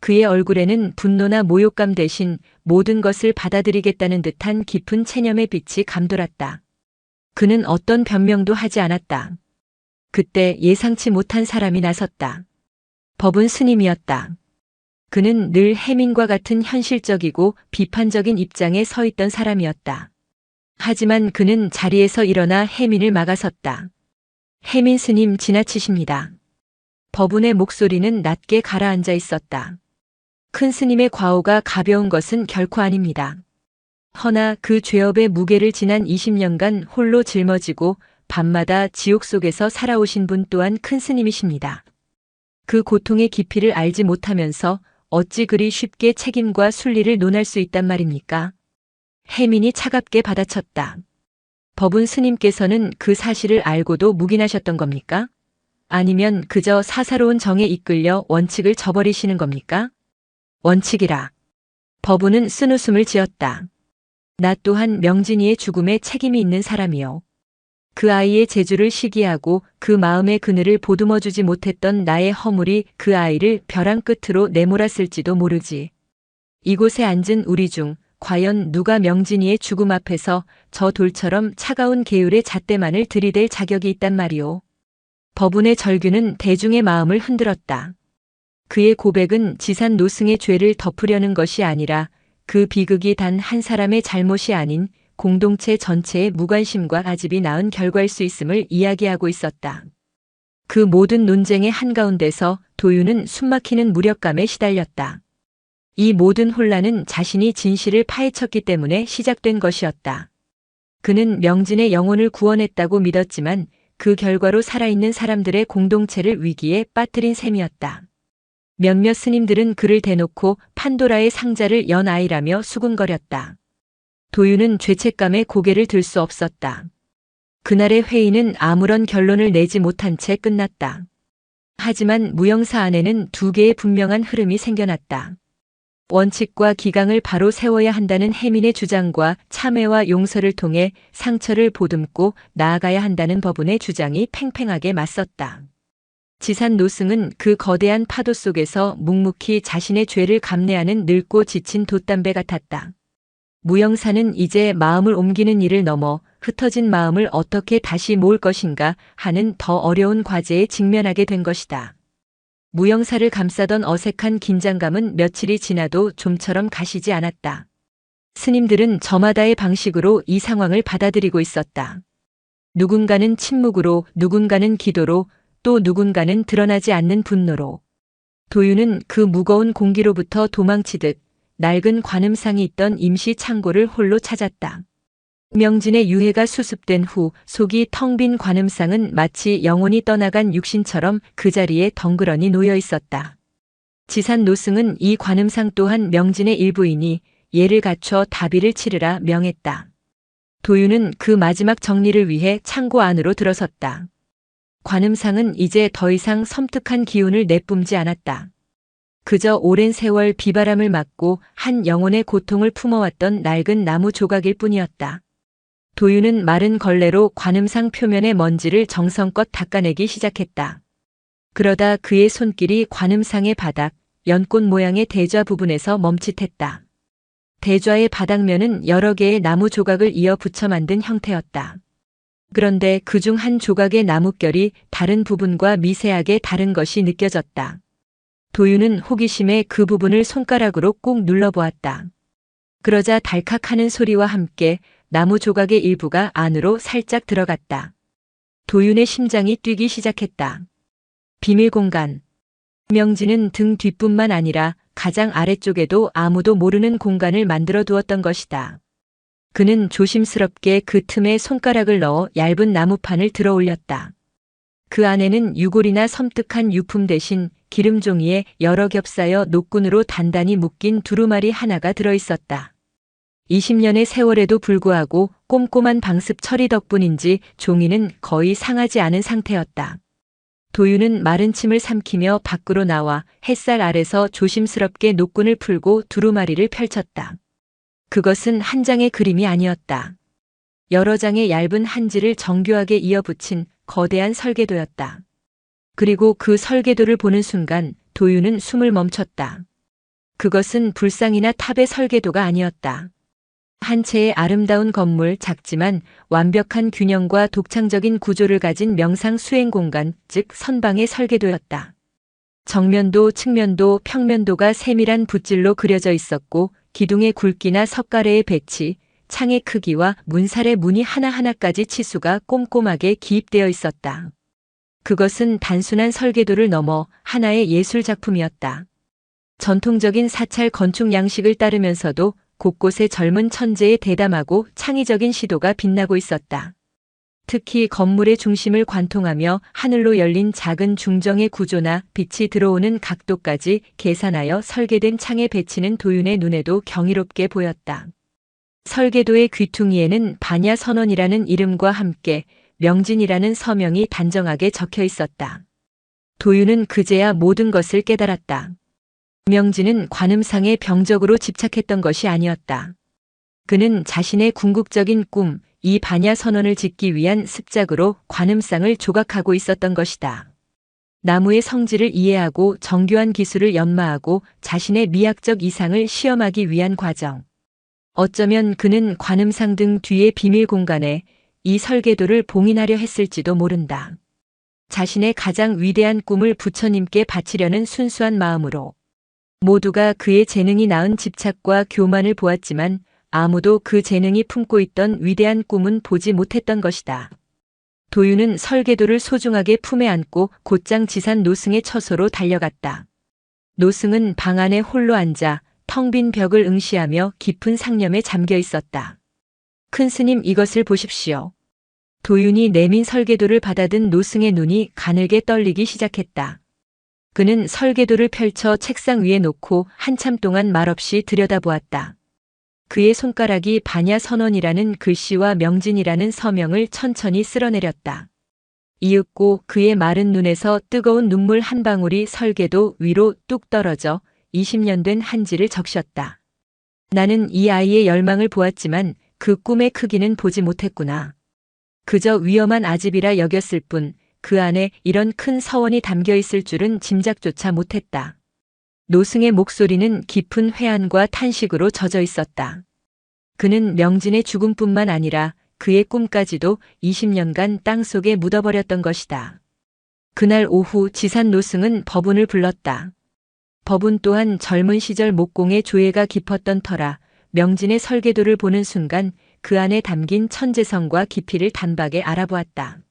Speaker 1: 그의 얼굴에는 분노나 모욕감 대신 모든 것을 받아들이겠다는 듯한 깊은 체념의 빛이 감돌았다. 그는 어떤 변명도 하지 않았다. 그때 예상치 못한 사람이 나섰다. 법은 스님이었다. 그는 늘 해민과 같은 현실적이고 비판적인 입장에 서 있던 사람이었다. 하지만 그는 자리에서 일어나 해민을 막아섰다. 해민 스님 지나치십니다. 법운의 목소리는 낮게 가라앉아 있었다. 큰 스님의 과오가 가벼운 것은 결코 아닙니다. 허나 그 죄업의 무게를 지난 20년간 홀로 짊어지고 밤마다 지옥 속에서 살아오신 분 또한 큰 스님이십니다. 그 고통의 깊이를 알지 못하면서 어찌 그리 쉽게 책임과 순리를 논할 수 있단 말입니까? 해민이 차갑게 받아쳤다. 법운 스님께서는 그 사실을 알고도 묵인하셨던 겁니까? 아니면 그저 사사로운 정에 이끌려 원칙을 저버리시는 겁니까? 원칙이라. 법우는 쓴웃음을 지었다. 나 또한 명진이의 죽음에 책임이 있는 사람이요. 그 아이의 재주를 시기하고 그 마음의 그늘을 보듬어주지 못했던 나의 허물이 그 아이를 벼랑 끝으로 내몰았을지도 모르지. 이곳에 앉은 우리 중 과연 누가 명진이의 죽음 앞에서 저 돌처럼 차가운 계율의 잣대만을 들이댈 자격이 있단 말이오. 법운의 절규는 대중의 마음을 흔들었다. 그의 고백은 지산 노승의 죄를 덮으려는 것이 아니라 그 비극이 단 한 사람의 잘못이 아닌 공동체 전체의 무관심과 아집이 낳은 결과일 수 있음을 이야기하고 있었다. 그 모든 논쟁의 한가운데서 도윤은 숨막히는 무력감에 시달렸다. 이 모든 혼란은 자신이 진실을 파헤쳤기 때문에 시작된 것이었다. 그는 명진의 영혼을 구원했다고 믿었지만 그 결과로 살아있는 사람들의 공동체를 위기에 빠뜨린 셈이었다. 몇몇 스님들은 그를 대놓고 판도라의 상자를 연 아이라며 수군거렸다. 도윤은 죄책감에 고개를 들 수 없었다. 그날의 회의는 아무런 결론을 내지 못한 채 끝났다. 하지만 무영사 안에는 두 개의 분명한 흐름이 생겨났다. 원칙과 기강을 바로 세워야 한다는 해민의 주장과 참회와 용서를 통해 상처를 보듬고 나아가야 한다는 법운의 주장이 팽팽하게 맞섰다. 지산 노승은 그 거대한 파도 속에서 묵묵히 자신의 죄를 감내하는 늙고 지친 돛담배 같았다. 무영사는 이제 마음을 옮기는 일을 넘어 흩어진 마음을 어떻게 다시 모을 것인가 하는 더 어려운 과제에 직면하게 된 것이다. 무영사를 감싸던 어색한 긴장감은 며칠이 지나도 좀처럼 가시지 않았다. 스님들은 저마다의 방식으로 이 상황을 받아들이고 있었다. 누군가는 침묵으로, 누군가는 기도로, 또 누군가는 드러나지 않는 분노로. 도윤은 그 무거운 공기로부터 도망치듯 낡은 관음상이 있던 임시 창고를 홀로 찾았다. 명진의 유해가 수습된 후 속이 텅 빈 관음상은 마치 영혼이 떠나간 육신처럼 그 자리에 덩그러니 놓여 있었다. 지산 노승은 이 관음상 또한 명진의 일부이니 예를 갖춰 다비를 치르라 명했다. 도윤은 그 마지막 정리를 위해 창고 안으로 들어섰다. 관음상은 이제 더 이상 섬뜩한 기운을 내뿜지 않았다. 그저 오랜 세월 비바람을 맞고 한 영혼의 고통을 품어왔던 낡은 나무 조각일 뿐이었다. 도윤은 마른 걸레로 관음상 표면의 먼지를 정성껏 닦아내기 시작했다. 그러다 그의 손길이 관음상의 바닥, 연꽃 모양의 대좌 부분에서 멈칫했다. 대좌의 바닥면은 여러 개의 나무 조각을 이어 붙여 만든 형태였다. 그런데 그중 한 조각의 나뭇결이 다른 부분과 미세하게 다른 것이 느껴졌다. 도윤은 호기심에 그 부분을 손가락으로 꾹 눌러보았다. 그러자 달칵하는 소리와 함께 나무 조각의 일부가 안으로 살짝 들어갔다. 도윤의 심장이 뛰기 시작했다. 비밀 공간. 명진은 등 뒷뿐만 아니라 가장 아래쪽에도 아무도 모르는 공간을 만들어 두었던 것이다. 그는 조심스럽게 그 틈에 손가락을 넣어 얇은 나무판을 들어 올렸다. 그 안에는 유골이나 섬뜩한 유품 대신 기름 종이에 여러 겹싸여 노끈으로 단단히 묶인 두루마리 하나가 들어 있었다. 20년의 세월에도 불구하고 꼼꼼한 방습 처리 덕분인지 종이는 거의 상하지 않은 상태였다. 도윤은 마른 침을 삼키며 밖으로 나와 햇살 아래서 조심스럽게 노끈을 풀고 두루마리를 펼쳤다. 그것은 한 장의 그림이 아니었다. 여러 장의 얇은 한지를 정교하게 이어붙인 거대한 설계도였다. 그리고 그 설계도를 보는 순간 도윤은 숨을 멈췄다. 그것은 불상이나 탑의 설계도가 아니었다. 한 채의 아름다운 건물, 작지만 완벽한 균형과 독창적인 구조를 가진 명상 수행 공간, 즉 선방의 설계도였다. 정면도, 측면도, 평면도가 세밀한 붓질로 그려져 있었고 기둥의 굵기나 석가래의 배치, 창의 크기와 문살의 무늬 하나하나까지 치수가 꼼꼼하게 기입되어 있었다. 그것은 단순한 설계도를 넘어 하나의 예술 작품이었다. 전통적인 사찰 건축 양식을 따르면서도 곳곳에 젊은 천재의 대담하고 창의적인 시도가 빛나고 있었다. 특히 건물의 중심을 관통하며 하늘로 열린 작은 중정의 구조나 빛이 들어오는 각도까지 계산하여 설계된 창의 배치는 도윤의 눈에도 경이롭게 보였다. 설계도의 귀퉁이에는 반야선원이라는 이름과 함께 명진이라는 서명이 단정하게 적혀 있었다. 도윤은 그제야 모든 것을 깨달았다. 명진은 관음상에 병적으로 집착했던 것이 아니었다. 그는 자신의 궁극적인 꿈, 이 반야 선언을 짓기 위한 습작으로 관음상을 조각하고 있었던 것이다. 나무의 성질을 이해하고 정교한 기술을 연마하고 자신의 미학적 이상을 시험하기 위한 과정. 어쩌면 그는 관음상 등 뒤의 비밀 공간에 이 설계도를 봉인하려 했을지도 모른다. 자신의 가장 위대한 꿈을 부처님께 바치려는 순수한 마음으로. 모두가 그의 재능이 낳은 집착과 교만을 보았지만 아무도 그 재능이 품고 있던 위대한 꿈은 보지 못했던 것이다. 도윤은 설계도를 소중하게 품에 안고 곧장 지산 노승의 처소로 달려갔다. 노승은 방 안에 홀로 앉아 텅 빈 벽을 응시하며 깊은 상념에 잠겨 있었다. 큰 스님, 이것을 보십시오. 도윤이 내민 설계도를 받아든 노승의 눈이 가늘게 떨리기 시작했다. 그는 설계도를 펼쳐 책상 위에 놓고 한참 동안 말없이 들여다보았다. 그의 손가락이 반야 선언이라는 글씨와 명진이라는 서명을 천천히 쓸어내렸다. 이윽고 그의 마른 눈에서 뜨거운 눈물 한 방울이 설계도 위로 뚝 떨어져 20년 된 한지를 적셨다. 나는 이 아이의 열망을 보았지만 그 꿈의 크기는 보지 못했구나. 그저 위험한 아집이라 여겼을 뿐 그 안에 이런 큰 서원이 담겨 있을 줄은 짐작조차 못했다. 노승의 목소리는 깊은 회한과 탄식으로 젖어 있었다. 그는 명진의 죽음뿐만 아니라 그의 꿈까지도 20년간 땅속에 묻어버렸던 것이다. 그날 오후 지산 노승은 법운을 불렀다. 법운 또한 젊은 시절 목공의 조예가 깊었던 터라 명진의 설계도를 보는 순간 그 안에 담긴 천재성과 깊이를 단박에 알아보았다.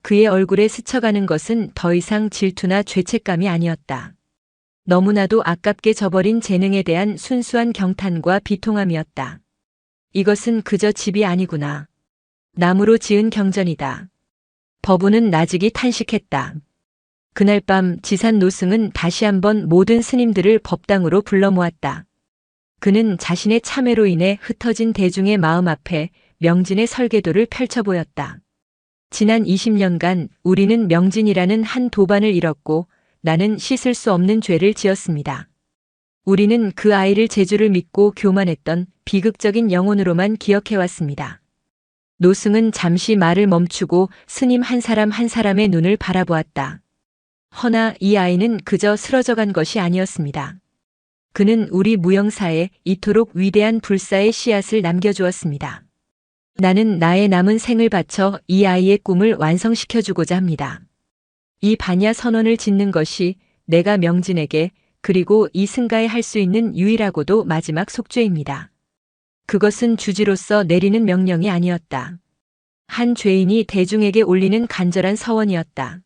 Speaker 1: 그의 얼굴에 스쳐가는 것은 더 이상 질투나 죄책감이 아니었다. 너무나도 아깝게 저버린 재능에 대한 순수한 경탄과 비통함이었다. 이것은 그저 집이 아니구나. 나무로 지은 경전이다. 법운은 나직이 탄식했다. 그날 밤 지산 노승은 다시 한번 모든 스님들을 법당으로 불러 모았다. 그는 자신의 참회로 인해 흩어진 대중의 마음 앞에 명진의 설계도를 펼쳐 보였다. 지난 20년간 우리는 명진이라는 한 도반을 잃었고 나는 씻을 수 없는 죄를 지었습니다. 우리는 그 아이를 재주를 믿고 교만했던 비극적인 영혼으로만 기억해왔습니다. 노승은 잠시 말을 멈추고 스님 한 사람 한 사람의 눈을 바라보았다. 허나 이 아이는 그저 쓰러져간 것이 아니었습니다. 그는 우리 무영사에 이토록 위대한 불사의 씨앗을 남겨주었습니다. 나는 나의 남은 생을 바쳐 이 아이의 꿈을 완성시켜주고자 합니다. 이 반야 선언을 짓는 것이 내가 명진에게 그리고 이 승가에 할 수 있는 유일하고도 마지막 속죄입니다. 그것은 주지로서 내리는 명령이 아니었다. 한 죄인이 대중에게 올리는 간절한 서원이었다.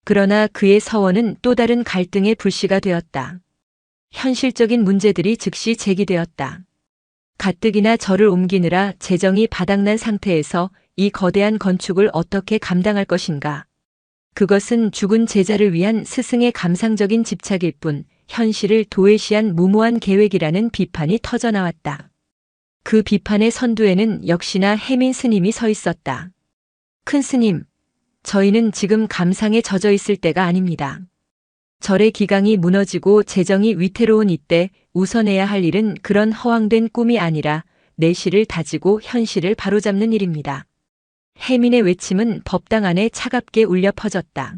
Speaker 1: 그러나 그의 서원은 또 다른 갈등의 불씨가 되었다. 현실적인 문제들이 즉시 제기되었다. 가뜩이나 절을 옮기느라 재정이 바닥난 상태에서 이 거대한 건축을 어떻게 감당할 것인가. 그것은 죽은 제자를 위한 스승의 감상적인 집착일 뿐 현실을 도외시한 무모한 계획이라는 비판이 터져나왔다. 그 비판의 선두에는 역시나 해민 스님이 서 있었다. 큰 스님, 저희는 지금 감상에 젖어 있을 때가 아닙니다. 절의 기강이 무너지고 재정이 위태로운 이때 우선해야 할 일은 그런 허황된 꿈이 아니라 내실을 다지고 현실을 바로잡는 일입니다. 해민의 외침은 법당 안에 차갑게 울려 퍼졌다.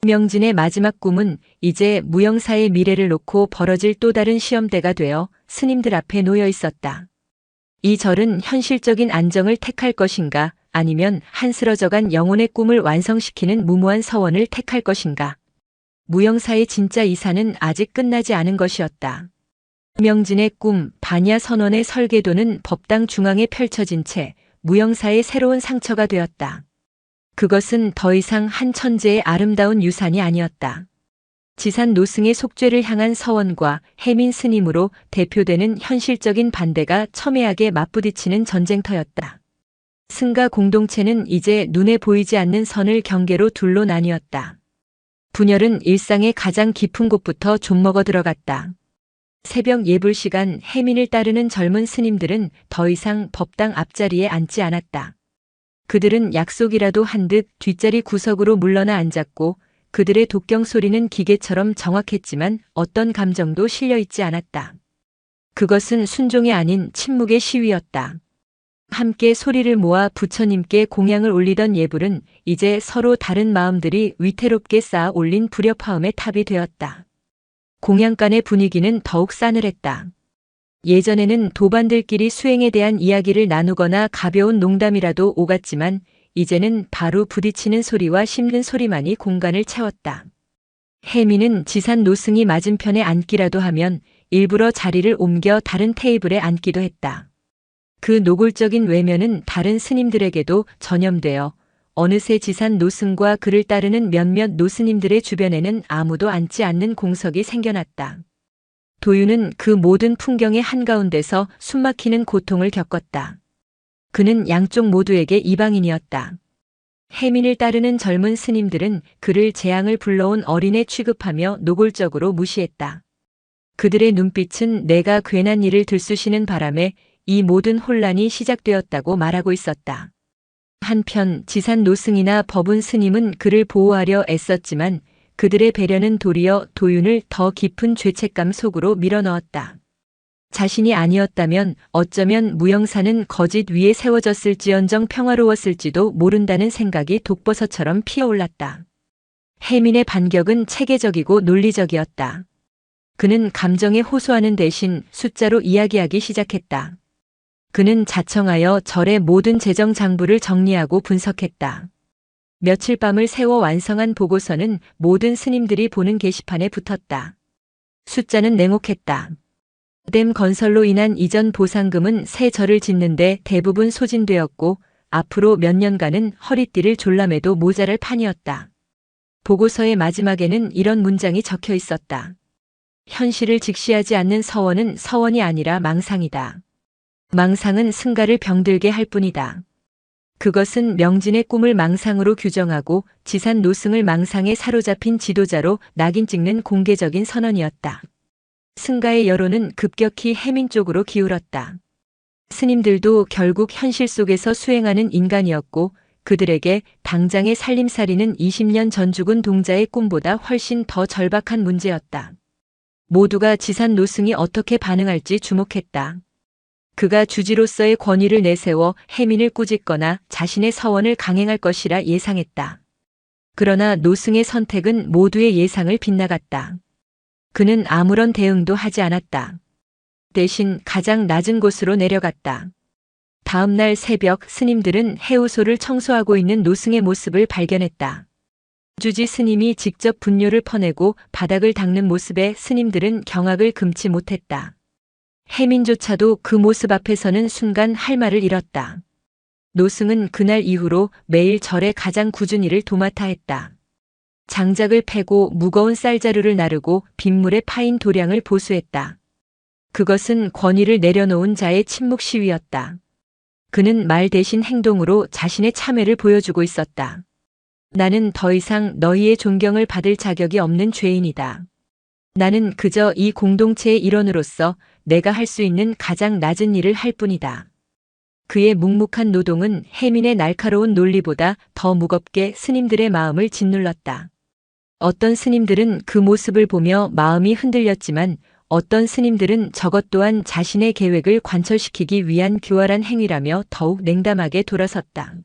Speaker 1: 명진의 마지막 꿈은 이제 무영사의 미래를 놓고 벌어질 또 다른 시험대가 되어 스님들 앞에 놓여 있었다. 이 절은 현실적인 안정을 택할 것인가 아니면 한스러져간 영혼의 꿈을 완성시키는 무모한 서원을 택할 것인가. 무영사의 진짜 이사는 아직 끝나지 않은 것이었다. 명진의 꿈, 반야 선언의 설계도는 법당 중앙에 펼쳐진 채 무영사의 새로운 상처가 되었다. 그것은 더 이상 한 천재의 아름다운 유산이 아니었다. 지산 노승의 속죄를 향한 서원과 해민 스님으로 대표되는 현실적인 반대가 첨예하게 맞부딪히는 전쟁터였다. 승가 공동체는 이제 눈에 보이지 않는 선을 경계로 둘로 나뉘었다. 분열은 일상의 가장 깊은 곳부터 좀먹어 들어갔다. 새벽 예불 시간 해민을 따르는 젊은 스님들은 더 이상 법당 앞자리에 앉지 않았다. 그들은 약속이라도 한 듯 뒷자리 구석으로 물러나 앉았고 그들의 독경 소리는 기계처럼 정확했지만 어떤 감정도 실려 있지 않았다. 그것은 순종이 아닌 침묵의 시위였다. 함께 소리를 모아 부처님께 공양을 올리던 예불은 이제 서로 다른 마음들이 위태롭게 쌓아 올린 불협화음의 탑이 되었다. 공양간의 분위기는 더욱 싸늘했다. 예전에는 도반들끼리 수행에 대한 이야기를 나누거나 가벼운 농담이라도 오갔지만 이제는 바로 부딪히는 소리와 씹는 소리만이 공간을 채웠다. 혜미는 지산 노승이 맞은편에 앉기라도 하면 일부러 자리를 옮겨 다른 테이블에 앉기도 했다. 그 노골적인 외면은 다른 스님들에게도 전염되어 어느새 지산 노승과 그를 따르는 몇몇 노스님들의 주변에는 아무도 앉지 않는 공석이 생겨났다. 도유는 그 모든 풍경의 한가운데서 숨막히는 고통을 겪었다. 그는 양쪽 모두에게 이방인이었다. 혜민을 따르는 젊은 스님들은 그를 재앙을 불러온 어린애 취급하며 노골적으로 무시했다. 그들의 눈빛은 내가 괜한 일을 들쑤시는 바람에 이 모든 혼란이 시작되었다고 말하고 있었다. 한편 지산 노승이나 법운 스님은 그를 보호하려 애썼지만 그들의 배려는 도리어 도윤을 더 깊은 죄책감 속으로 밀어넣었다. 자신이 아니었다면 어쩌면 무영사는 거짓 위에 세워졌을지언정 평화로웠을지도 모른다는 생각이 독버섯처럼 피어올랐다. 혜민의 반격은 체계적이고 논리적이었다. 그는 감정에 호소하는 대신 숫자로 이야기하기 시작했다. 그는 자청하여 절의 모든 재정 장부를 정리하고 분석했다. 며칠 밤을 새워 완성한 보고서는 모든 스님들이 보는 게시판에 붙었다. 숫자는 냉혹했다. 댐 건설로 인한 이전 보상금은 새 절을 짓는데 대부분 소진되었고 앞으로 몇 년간은 허리띠를 졸라매도 모자랄 판이었다. 보고서의 마지막에는 이런 문장이 적혀 있었다. 현실을 직시하지 않는 서원은 서원이 아니라 망상이다. 망상은 승가를 병들게 할 뿐이다. 그것은 명진의 꿈을 망상으로 규정하고 지산 노승을 망상에 사로잡힌 지도자로 낙인 찍는 공개적인 선언이었다. 승가의 여론은 급격히 해민 쪽으로 기울었다. 스님들도 결국 현실 속에서 수행하는 인간이었고 그들에게 당장의 살림살이는 20년 전 죽은 동자의 꿈보다 훨씬 더 절박한 문제였다. 모두가 지산 노승이 어떻게 반응할지 주목했다. 그가 주지로서의 권위를 내세워 해민을 꾸짖거나 자신의 서원을 강행할 것이라 예상했다. 그러나 노승의 선택은 모두의 예상을 빗나갔다. 그는 아무런 대응도 하지 않았다. 대신 가장 낮은 곳으로 내려갔다. 다음 날 새벽 스님들은 해우소를 청소하고 있는 노승의 모습을 발견했다. 주지 스님이 직접 분뇨를 퍼내고 바닥을 닦는 모습에 스님들은 경악을 금치 못했다. 해민조차도 그 모습 앞에서는 순간 할 말을 잃었다. 노승은 그날 이후로 매일 절의 가장 굳은 일을 도맡아 했다. 장작을 패고 무거운 쌀자루를 나르고 빗물에 파인 도량을 보수했다. 그것은 권위를 내려놓은 자의 침묵 시위였다. 그는 말 대신 행동으로 자신의 참회를 보여주고 있었다. 나는 더 이상 너희의 존경을 받을 자격이 없는 죄인이다. 나는 그저 이 공동체의 일원으로서 내가 할 수 있는 가장 낮은 일을 할 뿐이다. 그의 묵묵한 노동은 해민의 날카로운 논리보다 더 무겁게 스님들의 마음을 짓눌렀다. 어떤 스님들은 그 모습을 보며 마음이 흔들렸지만 어떤 스님들은 저것 또한 자신의 계획을 관철시키기 위한 교활한 행위라며 더욱 냉담하게 돌아섰다.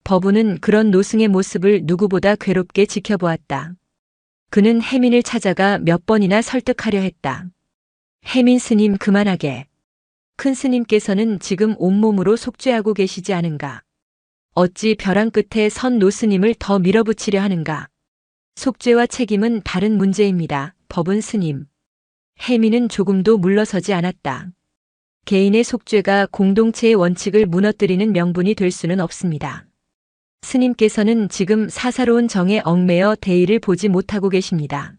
Speaker 1: 법운은 그런 노승의 모습을 누구보다 괴롭게 지켜보았다. 그는 해민을 찾아가 몇 번이나 설득하려 했다. 해민 스님 그만하게. 큰 스님께서는 지금 온몸으로 속죄하고 계시지 않은가. 어찌 벼랑 끝에 선 노스님을 더 밀어붙이려 하는가. 속죄와 책임은 다른 문제입니다. 법은 스님. 해민은 조금도 물러서지 않았다. 개인의 속죄가 공동체의 원칙을 무너뜨리는 명분이 될 수는 없습니다. 스님께서는 지금 사사로운 정에 얽매여 대의를 보지 못하고 계십니다.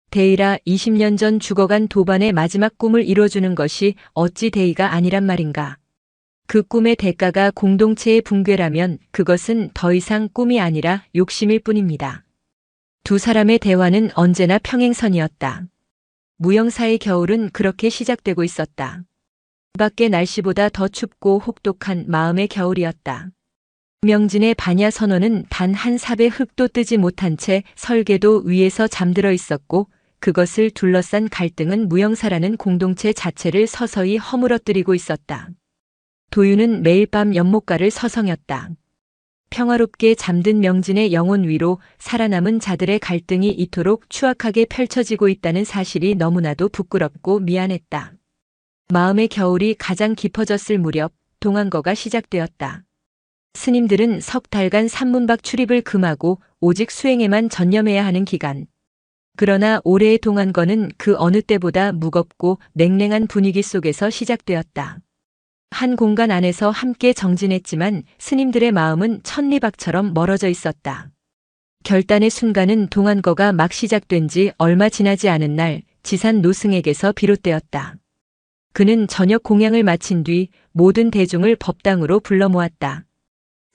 Speaker 1: 대의라 20년 전 죽어간 도반의 마지막 꿈을 이뤄주는 것이 어찌 대의가 아니란 말인가. 그 꿈의 대가가 공동체의 붕괴라면 그것은 더 이상 꿈이 아니라 욕심일 뿐입니다. 두 사람의 대화는 언제나 평행선이었다. 무영사의 겨울은 그렇게 시작되고 있었다. 밖의 날씨보다 더 춥고 혹독한 마음의 겨울이었다. 명진의 반야 선원은 단 한 삽의 흙도 뜨지 못한 채 설계도 위에서 잠들어 있었고 그것을 둘러싼 갈등은 무영사라는 공동체 자체를 서서히 허물어뜨리고 있었다. 도윤은 매일 밤 연못가를 서성였다. 평화롭게 잠든 명진의 영혼 위로 살아남은 자들의 갈등이 이토록 추악하게 펼쳐지고 있다는 사실이 너무나도 부끄럽고 미안했다. 마음의 겨울이 가장 깊어졌을 무렵 동안거가 시작되었다. 스님들은 석 달간 산문박 출입을 금하고 오직 수행에만 전념해야 하는 기간. 그러나 올해의 동안거는 그 어느 때보다 무겁고 냉랭한 분위기 속에서 시작되었다. 한 공간 안에서 함께 정진했지만 스님들의 마음은 천리박처럼 멀어져 있었다. 결단의 순간은 동안거가 막 시작된 지 얼마 지나지 않은 날 지산 노승에게서 비롯되었다. 그는 저녁 공양을 마친 뒤 모든 대중을 법당으로 불러 모았다.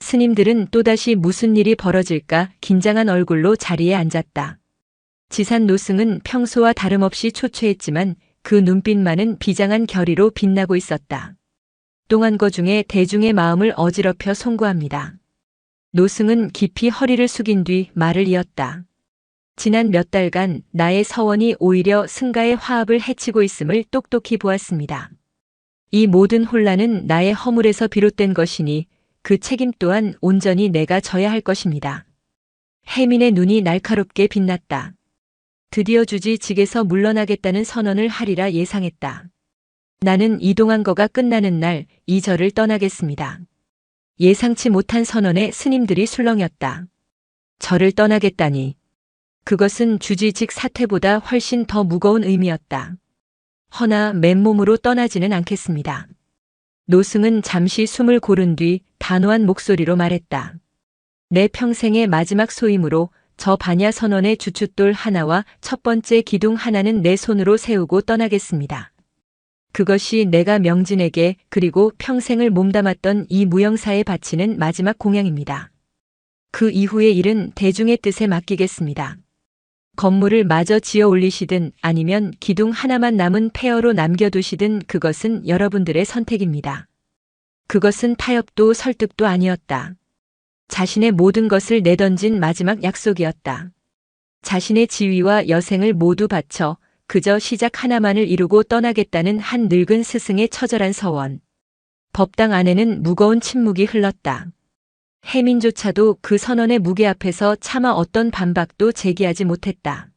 Speaker 1: 스님들은 또다시 무슨 일이 벌어질까 긴장한 얼굴로 자리에 앉았다. 지산 노승은 평소와 다름없이 초췌했지만 그 눈빛만은 비장한 결의로 빛나고 있었다. 동안거 중에 대중의 마음을 어지럽혀 송구합니다. 노승은 깊이 허리를 숙인 뒤 말을 이었다. 지난 몇 달간 나의 서원이 오히려 승가의 화합을 해치고 있음을 똑똑히 보았습니다. 이 모든 혼란은 나의 허물에서 비롯된 것이니 그 책임 또한 온전히 내가 져야 할 것입니다. 해민의 눈이 날카롭게 빛났다. 드디어 주지직에서 물러나겠다는 선언을 하리라 예상했다. 나는 이동한거가 끝나는 날 이 절을 떠나겠습니다. 예상치 못한 선언에 스님들이 술렁였다. 절을 떠나겠다니. 그것은 주지직 사퇴보다 훨씬 더 무거운 의미였다. 허나 맨몸으로 떠나지는 않겠습니다. 노승은 잠시 숨을 고른 뒤 단호한 목소리로 말했다. 내 평생의 마지막 소임으로 저 반야 선원의 주춧돌 하나와 첫 번째 기둥 하나는 내 손으로 세우고 떠나겠습니다. 그것이 내가 명진에게 그리고 평생을 몸담았던 이 무영사에 바치는 마지막 공양입니다. 그 이후의 일은 대중의 뜻에 맡기겠습니다. 건물을 마저 지어 올리시든 아니면 기둥 하나만 남은 폐허로 남겨두시든 그것은 여러분들의 선택입니다. 그것은 타협도 설득도 아니었다. 자신의 모든 것을 내던진 마지막 약속이었다. 자신의 지위와 여생을 모두 바쳐 그저 시작 하나만을 이루고 떠나겠다는 한 늙은 스승의 처절한 서원. 법당 안에는 무거운 침묵이 흘렀다. 해민조차도 그 선언의 무게 앞에서 차마 어떤 반박도 제기하지 못했다.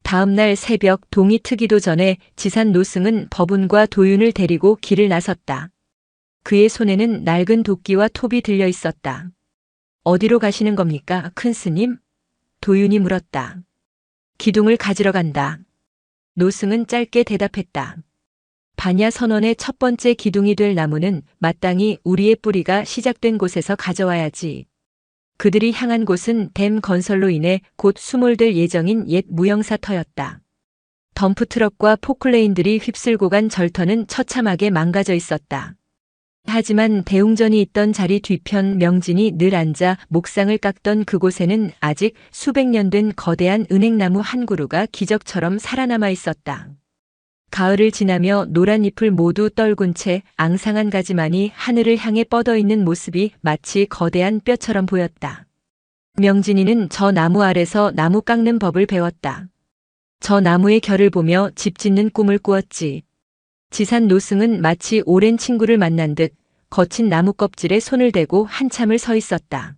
Speaker 1: 다음 날 새벽 동이 트기도 전에 지산 노승은 법운과 도윤을 데리고 길을 나섰다. 그의 손에는 낡은 도끼와 톱이 들려 있었다. 어디로 가시는 겁니까, 큰 스님? 도윤이 물었다. 기둥을 가지러 간다. 노승은 짧게 대답했다. 반야 선원의 첫 번째 기둥이 될 나무는 마땅히 우리의 뿌리가 시작된 곳에서 가져와야지. 그들이 향한 곳은 댐 건설로 인해 곧 수몰될 예정인 옛 무영사터였다. 덤프트럭과 포클레인들이 휩쓸고 간 절터는 처참하게 망가져 있었다. 하지만 대웅전이 있던 자리 뒤편 명진이 늘 앉아 목상을 깎던 그곳에는 아직 수백 년 된 거대한 은행나무 한 그루가 기적처럼 살아남아 있었다. 가을을 지나며 노란 잎을 모두 떨군 채 앙상한 가지만이 하늘을 향해 뻗어 있는 모습이 마치 거대한 뼈처럼 보였다. 명진이는 저 나무 아래서 나무 깎는 법을 배웠다. 저 나무의 결을 보며 집 짓는 꿈을 꾸었지. 지산 노승은 마치 오랜 친구를 만난 듯 거친 나무 껍질에 손을 대고 한참을 서 있었다.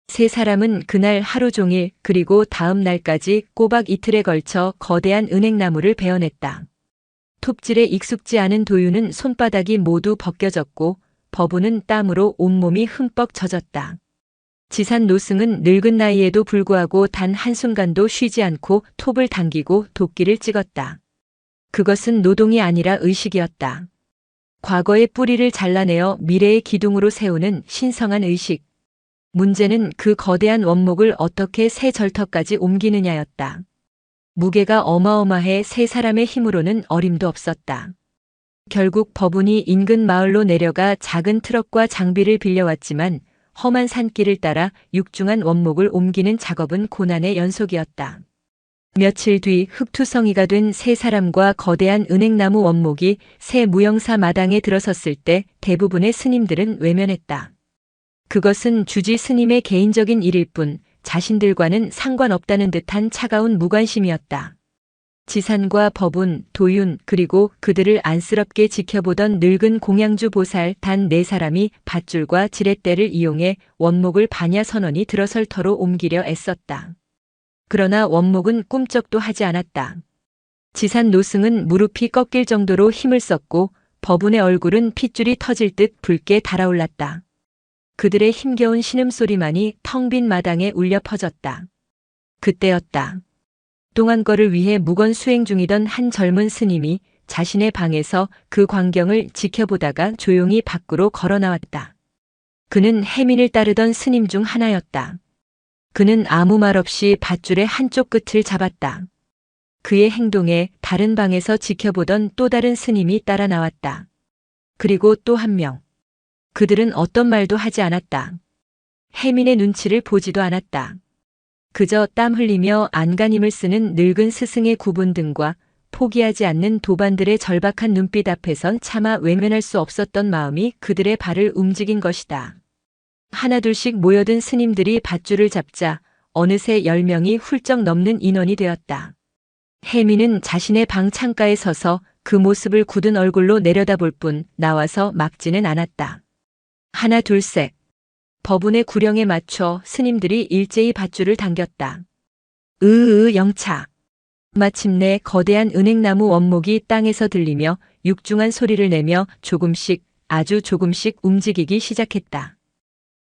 Speaker 1: 세 사람은 그날 하루 종일 그리고 다음 날까지 꼬박 이틀에 걸쳐 거대한 은행나무를 베어냈다. 톱질에 익숙지 않은 도윤은 손바닥이 모두 벗겨졌고 버부는 땀으로 온몸이 흠뻑 젖었다. 지산 노승은 늙은 나이에도 불구하고 단 한순간도 쉬지 않고 톱을 당기고 도끼를 찍었다. 그것은 노동이 아니라 의식이었다. 과거의 뿌리를 잘라내어 미래의 기둥으로 세우는 신성한 의식. 문제는 그 거대한 원목을 어떻게 새 절터까지 옮기느냐였다. 무게가 어마어마해 세 사람의 힘으로는 어림도 없었다. 결국 버분이 인근 마을로 내려가 작은 트럭과 장비를 빌려왔지만 험한 산길을 따라 육중한 원목을 옮기는 작업은 고난의 연속이었다. 며칠 뒤 흙투성이가 된 세 사람과 거대한 은행나무 원목이 새 무영사 마당에 들어섰을 때 대부분의 스님들은 외면했다. 그것은 주지 스님의 개인적인 일일 뿐 자신들과는 상관없다는 듯한 차가운 무관심이었다. 지산과 법운, 도윤 그리고 그들을 안쓰럽게 지켜보던 늙은 공양주 보살 단 4사람이 밧줄과 지렛대를 이용해 원목을 반야 선원이 들어설 터로 옮기려 애썼다. 그러나 원목은 꿈쩍도 하지 않았다. 지산 노승은 무릎이 꺾일 정도로 힘을 썼고 법운의 얼굴은 핏줄이 터질 듯 붉게 달아올랐다. 그들의 힘겨운 신음소리만이 텅 빈 마당에 울려 퍼졌다. 그때였다. 동안거를 위해 묵언 수행 중이던 한 젊은 스님이 자신의 방에서 그 광경을 지켜보다가 조용히 밖으로 걸어 나왔다. 그는 해민을 따르던 스님 중 하나였다. 그는 아무 말 없이 밧줄의 한쪽 끝을 잡았다. 그의 행동에 다른 방에서 지켜보던 또 다른 스님이 따라 나왔다. 그리고 또 한 명. 그들은 어떤 말도 하지 않았다. 해민의 눈치를 보지도 않았다. 그저 땀 흘리며 안간힘을 쓰는 늙은 스승의 구분 등과 포기하지 않는 도반들의 절박한 눈빛 앞에선 차마 외면할 수 없었던 마음이 그들의 발을 움직인 것이다. 하나둘씩 모여든 스님들이 밧줄을 잡자 어느새 10명이 훌쩍 넘는 인원이 되었다. 해민은 자신의 방 창가에 서서 그 모습을 굳은 얼굴로 내려다볼 뿐 나와서 막지는 않았다. 하나 둘 셋. 법운의 구령에 맞춰 스님들이 일제히 밧줄을 당겼다. 영차. 마침내 거대한 은행나무 원목이 땅에서 들리며 육중한 소리를 내며 조금씩 아주 조금씩 움직이기 시작했다.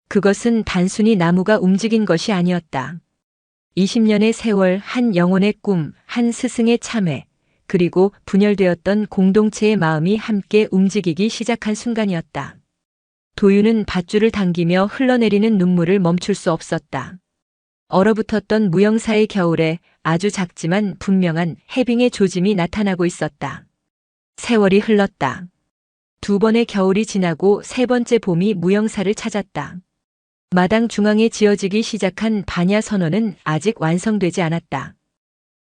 Speaker 1: 그것은 단순히 나무가 움직인 것이 아니었다. 20년의 세월, 한 영혼의 꿈, 한 스승의 참회, 그리고 분열되었던 공동체의 마음이 함께 움직이기 시작한 순간이었다. 도윤은 밧줄을 당기며 흘러내리는 눈물을 멈출 수 없었다. 얼어붙었던 무영사의 겨울에 아주 작지만 분명한 해빙의 조짐이 나타나고 있었다. 세월이 흘렀다. 2번의 겨울이 지나고 3번째 봄이 무영사를 찾았다. 마당 중앙에 지어지기 시작한 반야 선원은 아직 완성되지 않았다.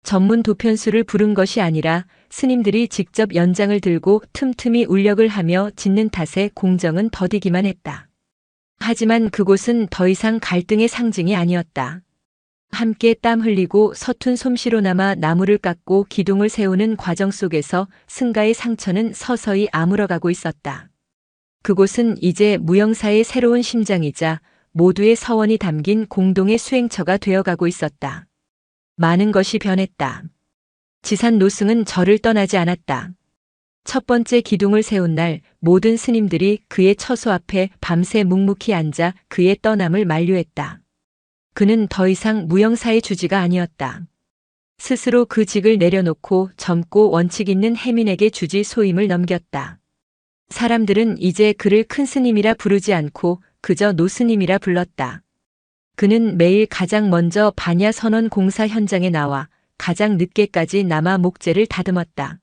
Speaker 1: 전문 도편수를 부른 것이 아니라 스님들이 직접 연장을 들고 틈틈이 울력을 하며 짓는 탓에 공정은 더디기만 했다. 하지만 그곳은 더 이상 갈등의 상징이 아니었다. 함께 땀 흘리고 서툰 솜씨로나마 나무를 깎고 기둥을 세우는 과정 속에서 승가의 상처는 서서히 아물어가고 있었다. 그곳은 이제 무영사의 새로운 심장이자 모두의 서원이 담긴 공동의 수행처가 되어가고 있었다. 많은 것이 변했다. 지산 노승은 절을 떠나지 않았다. 첫 번째 기둥을 세운 날 모든 스님들이 그의 처소 앞에 밤새 묵묵히 앉아 그의 떠남을 만류했다. 그는 더 이상 무영사의 주지가 아니었다. 스스로 그 직을 내려놓고 젊고 원칙 있는 해민에게 주지 소임을 넘겼다. 사람들은 이제 그를 큰 스님이라 부르지 않고 그저 노스님이라 불렀다. 그는 매일 가장 먼저 반야 선원 공사 현장에 나와 가장 늦게까지 남아 목재를 다듬었다.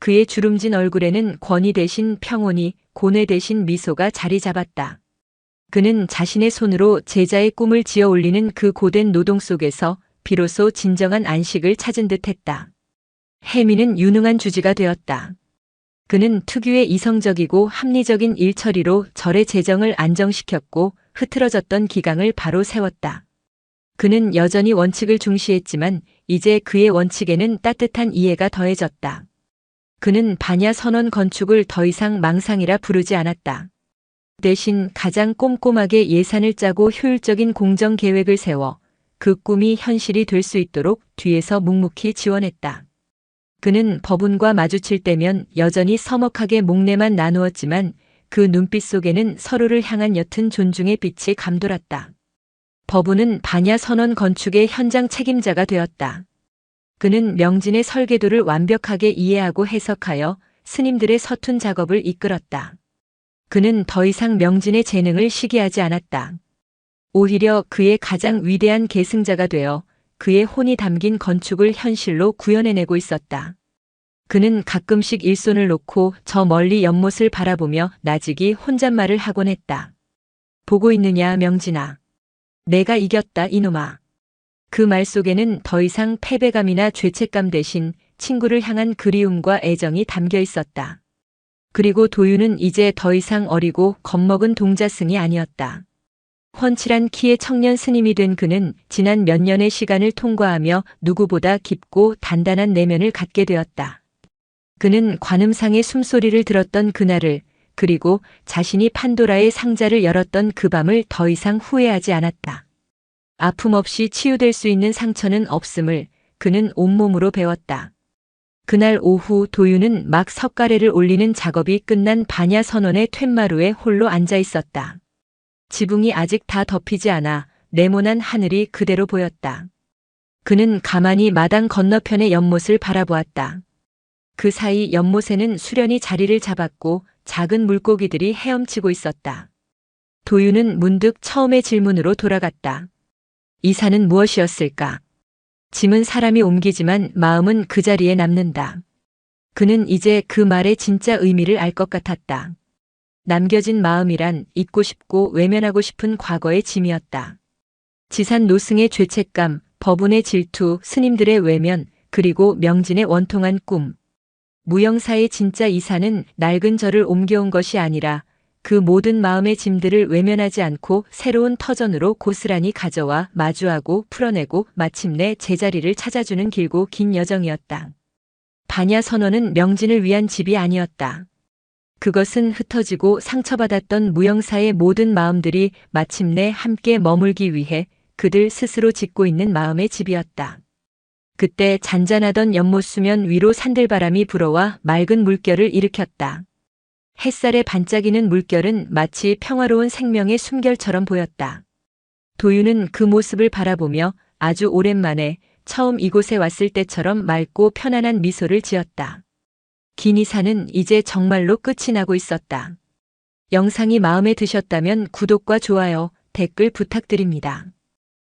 Speaker 1: 그의 주름진 얼굴에는 권위 대신 평온이, 고뇌 대신 미소가 자리 잡았다. 그는 자신의 손으로 제자의 꿈을 지어 올리는 그 고된 노동 속에서 비로소 진정한 안식을 찾은 듯했다. 해민은 유능한 주지가 되었다. 그는 특유의 이성적이고 합리적인 일처리로 절의 재정을 안정시켰고 흐트러졌던 기강을 바로 세웠다. 그는 여전히 원칙을 중시했지만 이제 그의 원칙에는 따뜻한 이해가 더해졌다. 그는 반야 선원 건축을 더 이상 망상이라 부르지 않았다. 대신 가장 꼼꼼하게 예산을 짜고 효율적인 공정 계획을 세워 그 꿈이 현실이 될 수 있도록 뒤에서 묵묵히 지원했다. 그는 법운과 마주칠 때면 여전히 서먹하게 목례만 나누었지만 그 눈빛 속에는 서로를 향한 옅은 존중의 빛이 감돌았다. 법운은 반야 선원 건축의 현장 책임자가 되었다. 그는 명진의 설계도를 완벽하게 이해하고 해석하여 스님들의 서툰 작업을 이끌었다. 그는 더 이상 명진의 재능을 시기하지 않았다. 오히려 그의 가장 위대한 계승자가 되어 그의 혼이 담긴 건축을 현실로 구현해내고 있었다. 그는 가끔씩 일손을 놓고 저 멀리 연못을 바라보며 나직이 혼잣말을 하곤 했다. 보고 있느냐 명진아. 내가 이겼다 이놈아. 그 말 속에는 더 이상 패배감이나 죄책감 대신 친구를 향한 그리움과 애정이 담겨 있었다. 그리고 도윤은 이제 더 이상 어리고 겁먹은 동자승이 아니었다. 훤칠한 키의 청년 스님이 된 그는 지난 몇 년의 시간을 통과하며 누구보다 깊고 단단한 내면을 갖게 되었다. 그는 관음상의 숨소리를 들었던 그날을, 그리고 자신이 판도라의 상자를 열었던 그 밤을 더 이상 후회하지 않았다. 아픔 없이 치유될 수 있는 상처는 없음을 그는 온몸으로 배웠다. 그날 오후 도윤은 막 석가래를 올리는 작업이 끝난 반야 선원의 툇마루에 홀로 앉아 있었다. 지붕이 아직 다 덮이지 않아 네모난 하늘이 그대로 보였다. 그는 가만히 마당 건너편의 연못을 바라보았다. 그 사이 연못에는 수련이 자리를 잡았고 작은 물고기들이 헤엄치고 있었다. 도윤은 문득 처음의 질문으로 돌아갔다. 이 산은 무엇이었을까? 짐은 사람이 옮기지만 마음은 그 자리에 남는다. 그는 이제 그 말의 진짜 의미를 알 것 같았다. 남겨진 마음이란 잊고 싶고 외면하고 싶은 과거의 짐이었다. 지산 노승의 죄책감, 법운의 질투, 스님들의 외면, 그리고 명진의 원통한 꿈. 무영사의 진짜 이사는 낡은 절을 옮겨온 것이 아니라 그 모든 마음의 짐들을 외면하지 않고 새로운 터전으로 고스란히 가져와 마주하고 풀어내고 마침내 제자리를 찾아주는 길고 긴 여정이었다. 반야 선원은 명진을 위한 집이 아니었다. 그것은 흩어지고 상처받았던 무영사의 모든 마음들이 마침내 함께 머물기 위해 그들 스스로 짓고 있는 마음의 집이었다. 그때 잔잔하던 연못 수면 위로 산들바람이 불어와 맑은 물결을 일으켰다. 햇살에 반짝이는 물결은 마치 평화로운 생명의 숨결처럼 보였다. 도윤은 그 모습을 바라보며 아주 오랜만에 처음 이곳에 왔을 때처럼 맑고 편안한 미소를 지었다. 긴 이사는 이제 정말로 끝이 나고 있었다. 영상이 마음에 드셨다면 구독과 좋아요, 댓글 부탁드립니다.